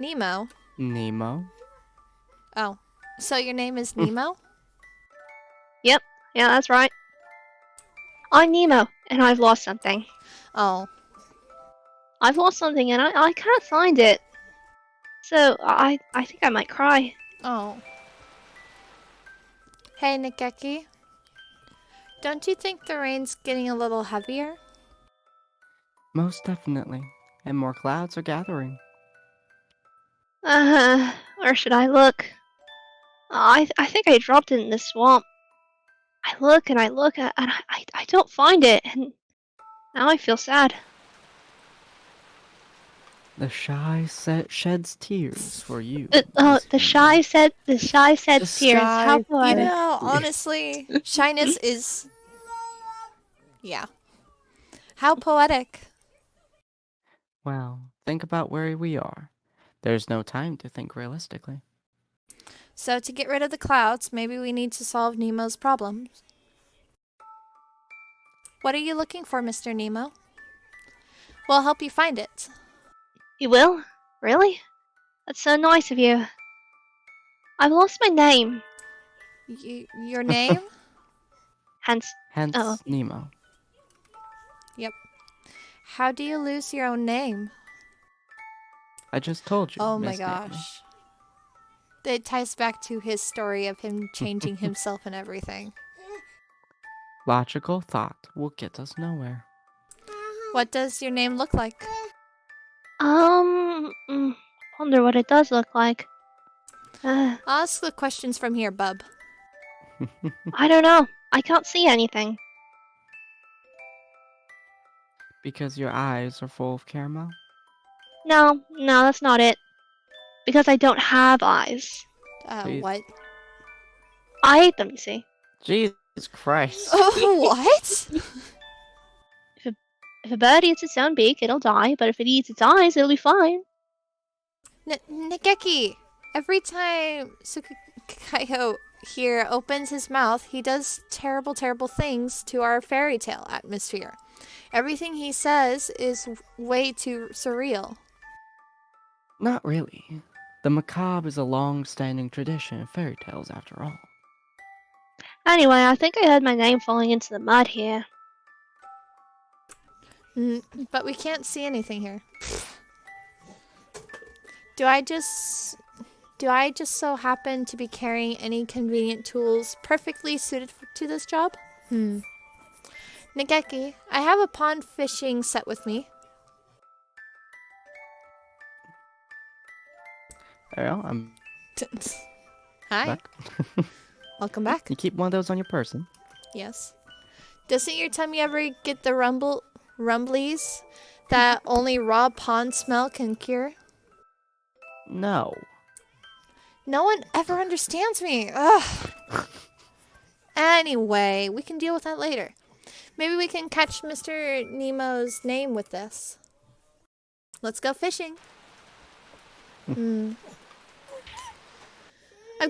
Nemo? Nemo. Oh, so your name is Nemo? Yeah, that's right. I'm Nemo, and I've lost something. Oh. I've lost something, and I can't find it. So, I think I might cry. Oh. Hey, Nikeki. Don't you think the rain's getting a little heavier? Most definitely. And more clouds are gathering. Where should I look? I think I dropped it in the swamp. I look, and I don't find it, and now I feel sad. The shy sheds tears for you. The shy said The tears. How sky- You poetic. know, honestly, shyness is... Yeah. How poetic. Well, think about where we are. There's no time to think realistically. So to get rid of the clouds, maybe we need to solve Nemo's problems. What are you looking for, Mr. Nemo? We'll help you find it. You will? Really? That's so nice of you. I've lost my name. Your name? Hence, Hence, Oh. Nemo. Yep. How do you lose your own name? I just told you. Oh my Miss Nemo. gosh. It ties back to his story of him changing himself and everything. Logical thought will get us nowhere. What does your name look like? Wonder what it does look like. I'll ask the questions from here, bub. I don't know. I can't see anything. Because your eyes are full of caramel? No, that's not it. Because I don't have eyes. Please. What? I hate them, you see. Jesus Christ. Oh, what? If a bird eats its own beak, it'll die, but if it eats its eyes, it'll be fine. Nageki, every time Tsukikayo here opens his mouth, he does terrible, terrible things to our fairy tale atmosphere. Everything he says is way too surreal. Not really. The macabre is a long-standing tradition in fairy tales, after all. Anyway, I think I heard my name falling into the mud here. But we can't see anything here. Do I just so happen to be carrying any convenient tools perfectly suited to this job? Nageki, I have a pond fishing set with me. Well, I'm Hi, back. welcome back. You keep one of those on your person. Yes. Doesn't your tummy ever get the rumblies? that only raw pond smell can cure? No. No one ever understands me. Ugh. Anyway, we can deal with that later. Maybe we can catch Mr. Nemo's name with this. Let's go fishing. I've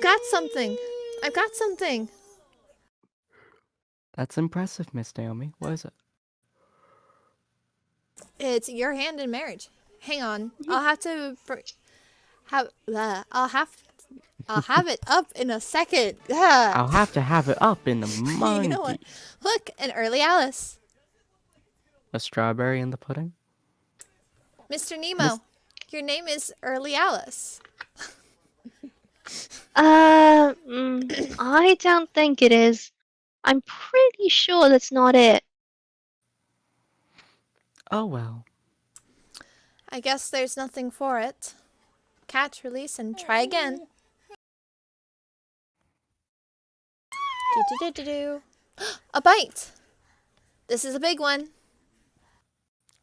got something. I've got something. That's impressive, Miss Naomi. What is it? It's your hand in marriage. Hang on. I'll have to I'll have it up in a second. I'll have to have it up in the monkey. You know what? Look, an early Alice. A strawberry in the pudding? Mr. Nemo, your name is Early Alice. I don't think it is. I'm pretty sure that's not it. Oh well. I guess there's nothing for it. Catch, release, and try again. A bite! This is a big one.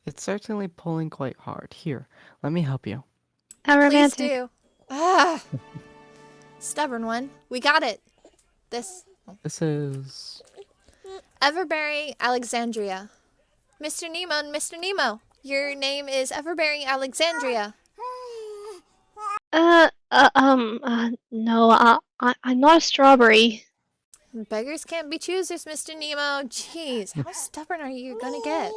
It's certainly pulling quite hard. Here, let me help you. How Please romantic. do. Ah! Stubborn one. We got it. This. This is... Everbearing Alexandria. Mr. Nemo, your name is Everbearing Alexandria. No, I'm not a strawberry. Beggars can't be choosers, Mr. Nemo. Jeez, how stubborn are you gonna get?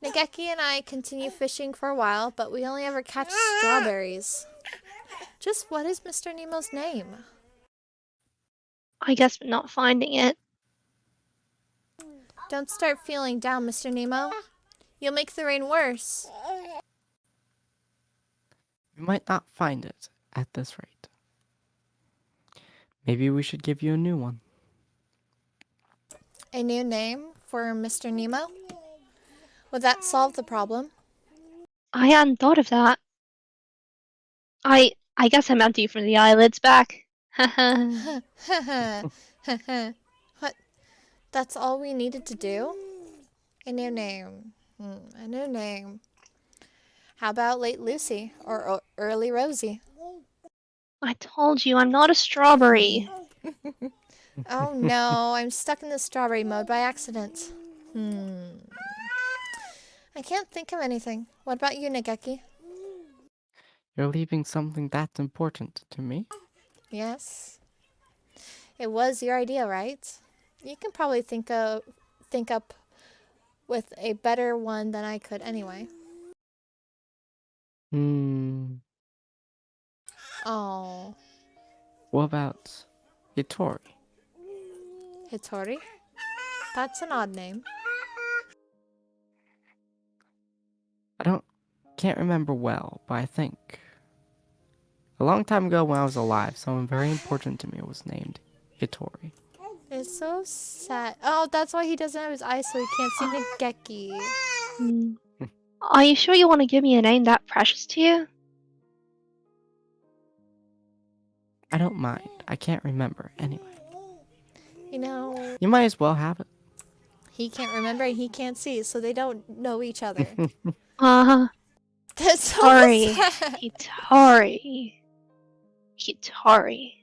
Nageki and I continue fishing for a while, but we only ever catch strawberries. Just what is Mr. Nemo's name? I guess we're not finding it. Don't start feeling down, Mr. Nemo. You'll make the rain worse. We might not find it at this rate. Maybe we should give you a new one. A new name for Mr. Nemo? Would that solve the problem? I hadn't thought of that. I guess I meant you from the eyelids back. What? That's all we needed to do? A new name. A new name. How about Late Lucy or Early Rosie? I told you I'm not a strawberry. Oh no, I'm stuck in the strawberry mode by accident. I can't think of anything. What about you, Nageki? You're leaving something that's important to me? Yes. It was your idea, right? You can probably think up with a better one than I could anyway. Oh. What about Hitori? Hitori? That's an odd name. Can't remember well, but I think a long time ago when I was alive, someone very important to me was named Hitori. It's so sad. Oh, that's why he doesn't have his eyes, so he can't see Nageki. Are you sure you want to give me a name that precious to you? I don't mind. I can't remember anyway. You know, You might as well have it. he can't remember and he can't see, so they don't know each other. That's so Hitori. sad. Hitori.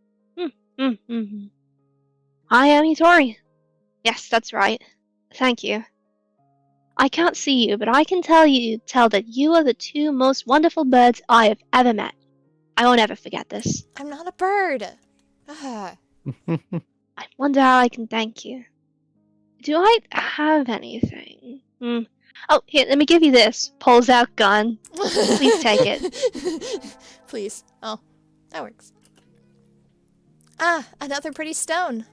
I am Hitori. Yes, that's right. Thank you. I can't see you, but I can tell that you are the two most wonderful birds I have ever met. I won't ever forget this. I'm not a bird. Ah. I wonder how I can thank you. Do I have anything? Oh, here, let me give you this. Pulls out gun. Please take it. Please. Oh, that works. Ah, another pretty stone.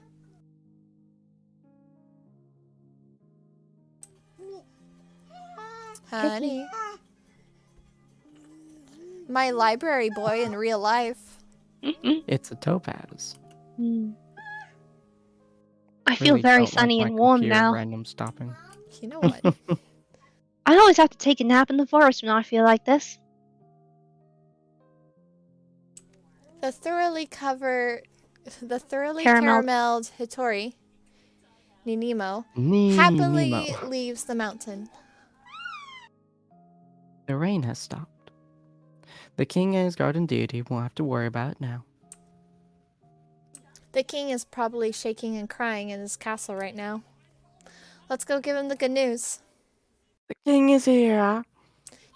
Honey. My library boy in real life. It's a topaz. I feel Really very don't like sunny my and warm computer now. Random stopping. You know what? I always have to take a nap in the forest when I feel like this. The thoroughly Caramel. carameled Hitori, Ninimo, happily leaves the mountain. The rain has stopped. The king and his guardian deity won't have to worry about it now. The king is probably shaking and crying in his castle right now. Let's go give him the good news. The king is here.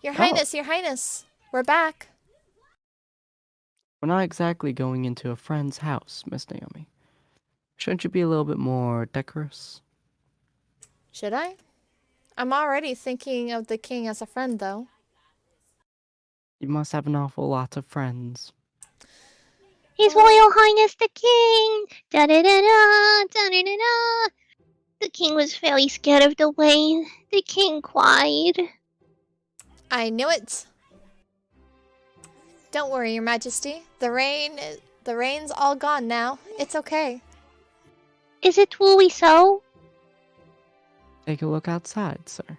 Your Highness, we're back. We're not exactly going into a friend's house, Miss Naomi. Shouldn't you be a little bit more decorous? Should I? I'm already thinking of the king as a friend, though. You must have an awful lot of friends. His Royal Highness the King! Da-da-da-da! Da-da-da-da! The king was very scared of the rain. The king cried. I knew it. Don't worry, Your Majesty. The rain's all gone now. It's okay. Is it truly so? Take a look outside, sir.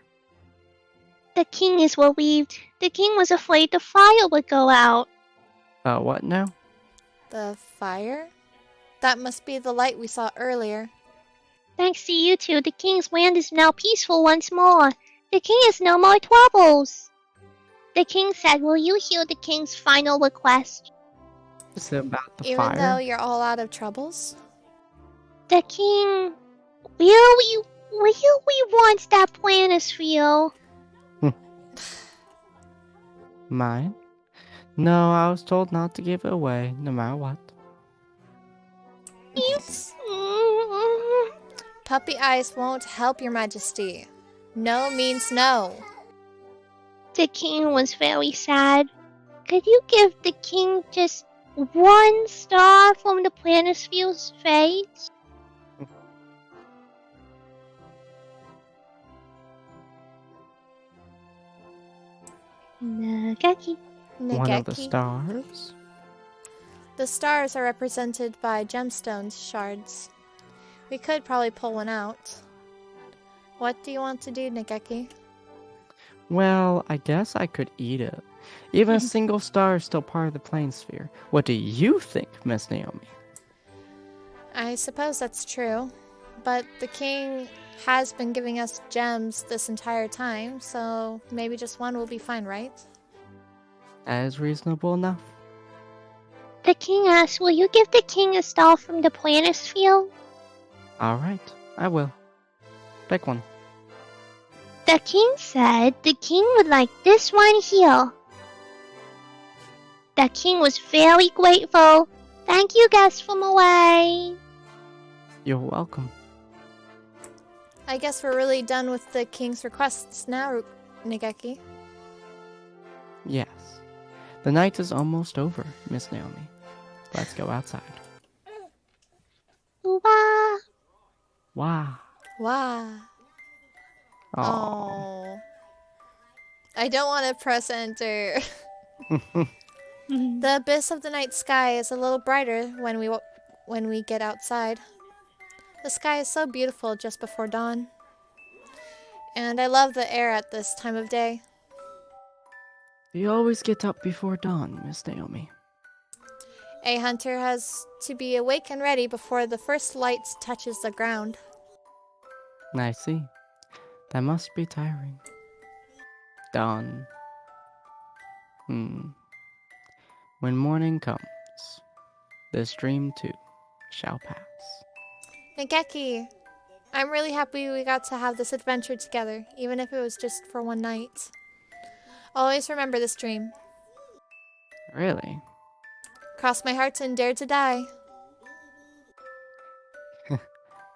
The king is relieved. The king was afraid the fire would go out. What now? The fire? That must be the light we saw earlier. Thanks to you two, the king's land is now peaceful once more. The king has no more troubles. The king said, will you hear the king's final request? Is it about the Even fire? though you're all out of troubles? The king really wants that planisphere. Mine? No, I was told not to give it away, no matter what. Oops. Puppy eyes won't help, Your Majesty. No means no. The king was very sad. Could you give the king just one star from the planisphere's face? Nagaki. One of the stars? The stars are represented by gemstones shards. We could probably pull one out. What do you want to do, Nageki? Well, I guess I could eat it. Even a single star is still part of the plane sphere. What do you think, Miss Naomi? I suppose that's true. But the king has been giving us gems this entire time, so maybe just one will be fine, right? That is reasonable enough. The king asked, will you give the king a star from the planisphere? Alright, I will. Pick one. The king said the king would like this one here. The king was very grateful. Thank you, guests from away. You're welcome. I guess we're really done with the king's requests now, Nageki. Yes. The night is almost over, Miss Naomi. Let's go outside. Wah. Wow. Wow. Oh. I don't want to press enter. The abyss of the night sky is a little brighter when we get outside. The sky is so beautiful just before dawn. And I love the air at this time of day. You always get up before dawn, Miss Naomi. A hunter has to be awake and ready before the first light touches the ground. I see. That must be tiring. Dawn. When morning comes, this dream too shall pass. Nageki, I'm really happy we got to have this adventure together, even if it was just for one night. Always remember this dream. Really? Cross my heart and dare to die.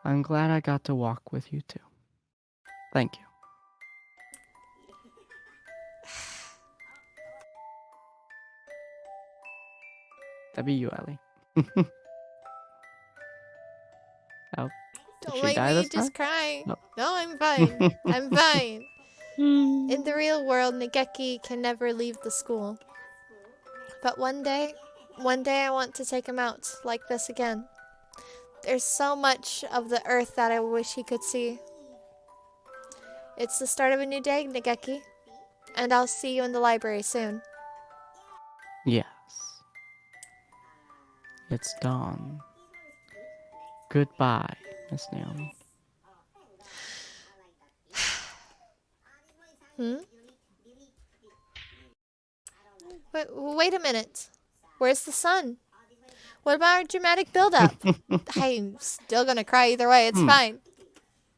I'm glad I got to walk with you too. Thank you. That'd be you, Ellie. Oh, did Don't she make die me this just time? cry. No. No, I'm fine. I'm fine. In the real world, Nageki can never leave the school. But one day I want to take him out like this again. There's so much of the earth that I wish he could see. It's the start of a new day, Nageki. And I'll see you in the library soon. Yes. It's dawn. Goodbye, Miss Naomi. Wait a minute. Where's the sun? What about our dramatic build-up? I'm still gonna cry either way. It's fine.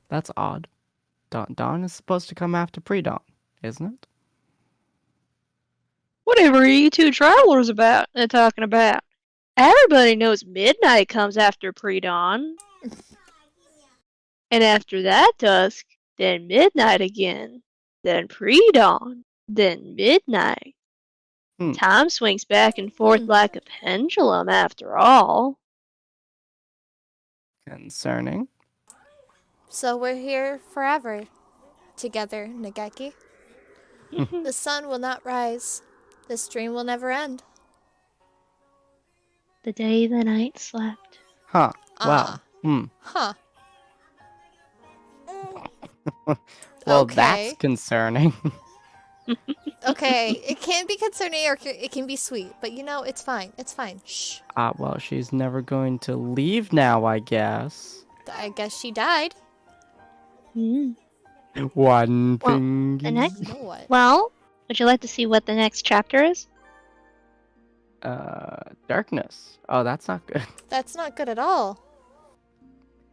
That's odd. Dawn is supposed to come after pre-dawn, isn't it? Whatever are you two travelers talking about? Everybody knows midnight comes after pre-dawn. And after that dusk, then midnight again, then pre-dawn, then midnight. Time swings back and forth like a pendulum after all. Concerning. So we're here forever together, Nageki. The sun will not rise. This dream will never end. The day the night slept. Huh. Wow. Huh. Well, Okay. that's concerning. Okay, it can be concerning or it can be sweet, but it's fine. It's fine. Shh. Well, she's never going to leave now, I guess. I guess she died. One Well, thing. the next. You know what? Well, would you like to see what the next chapter is? Darkness. Oh, that's not good. That's not good at all.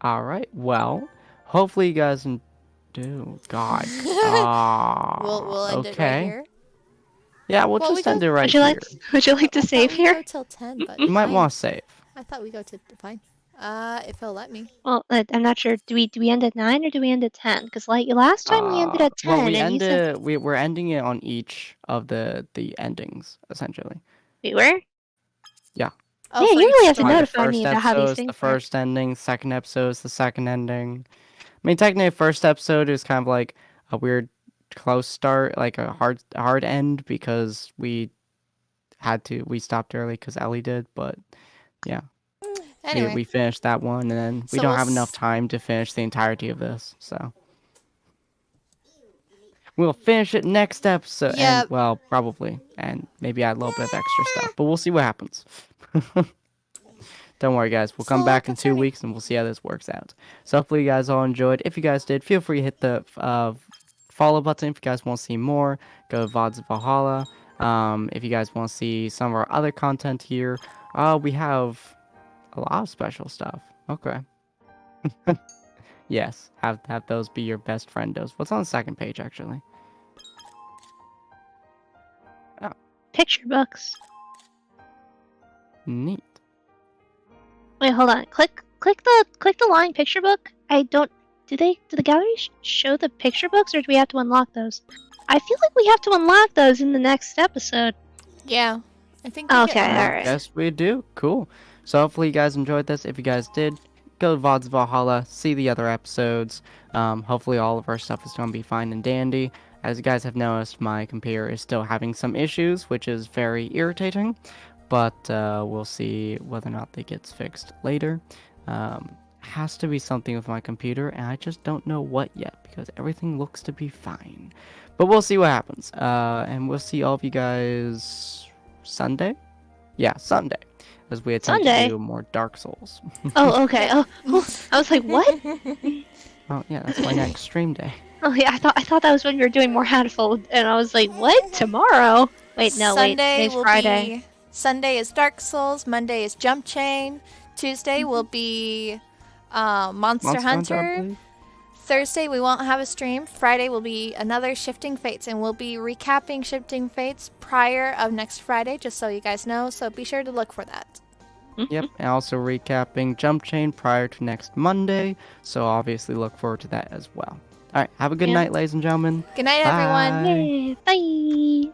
All right. Well, hopefully you guys do. God. We'll end it okay. right here. Yeah, we'll Well, we just go- end it right Would you here. Would you like to I thought save we here? Go till 10, but You might fine. want to save. I thought we go to fine. If he'll let me. Well, I'm not sure. Do we end at 9 or do we end at 10? Because last time we ended at 10. Well, we and you said we're ending it on each of the endings, essentially. we were. Oh, Yeah, for you each really have to story. know. The Notify first me about how these episode's things the work. first ending, second episode's the second ending. I mean, technically, first episode is kind of like a weird close start, like a hard end because we stopped early because Ellie did, but yeah, Anyway, we finished that one, and then we So don't we'll have enough s- time to finish the entirety of this, so we'll finish it next episode. Yeah. And, well, probably, and maybe add a little bit of extra stuff, but we'll see what happens. Don't worry, guys. We'll come So back in 2 concerning. weeks and we'll see how this works out. So hopefully you guys all enjoyed. If you guys did, feel free to hit the follow button. If you guys want to see more, go to VODs of Valhalla. If you guys want to see some of our other content here, we have a lot of special stuff. Okay. Yes, have those be your best friendos. What's on the second page, actually? Picture books. Neat. Wait, hold on. Click the line picture book. I don't. Do the galleries show the picture books, or do we have to unlock those? I feel like we have to unlock those in the next episode. yeah. I think we Okay, get one. alright. Yes, we do. Cool. So hopefully you guys enjoyed this. If you guys did, go to VODs of Valhalla, see the other episodes. Hopefully all of our stuff is going to be fine and dandy. As you guys have noticed, my computer is still having some issues, which is very irritating. But we'll see whether or not that gets fixed later. Has to be something with my computer, and I just don't know what yet, because everything looks to be fine. But we'll see what happens. And we'll see all of you guys Sunday? Yeah, Sunday. As we attempt Sunday? to do more Dark Souls. Oh, okay. Oh, I was like, what? Oh, yeah, that's my next stream day. Oh, yeah. I thought that was when you were doing more Hatoful, and I was like, what? Tomorrow? Wait, no, wait. Sunday Today's will Friday. be Sunday is Dark Souls. Monday is Jump Chain. Tuesday will be Monster I Hunter. believe. Thursday we won't have a stream. Friday will be another Shifting Fates, and we'll be recapping Shifting Fates prior of next Friday, just so you guys know. So be sure to look for that. Yep, and also recapping Jump Chain prior to next Monday. So obviously look forward to that as well. Alright, have a good Yeah. night, ladies and gentlemen. Good night, everyone. Bye. Yay, bye.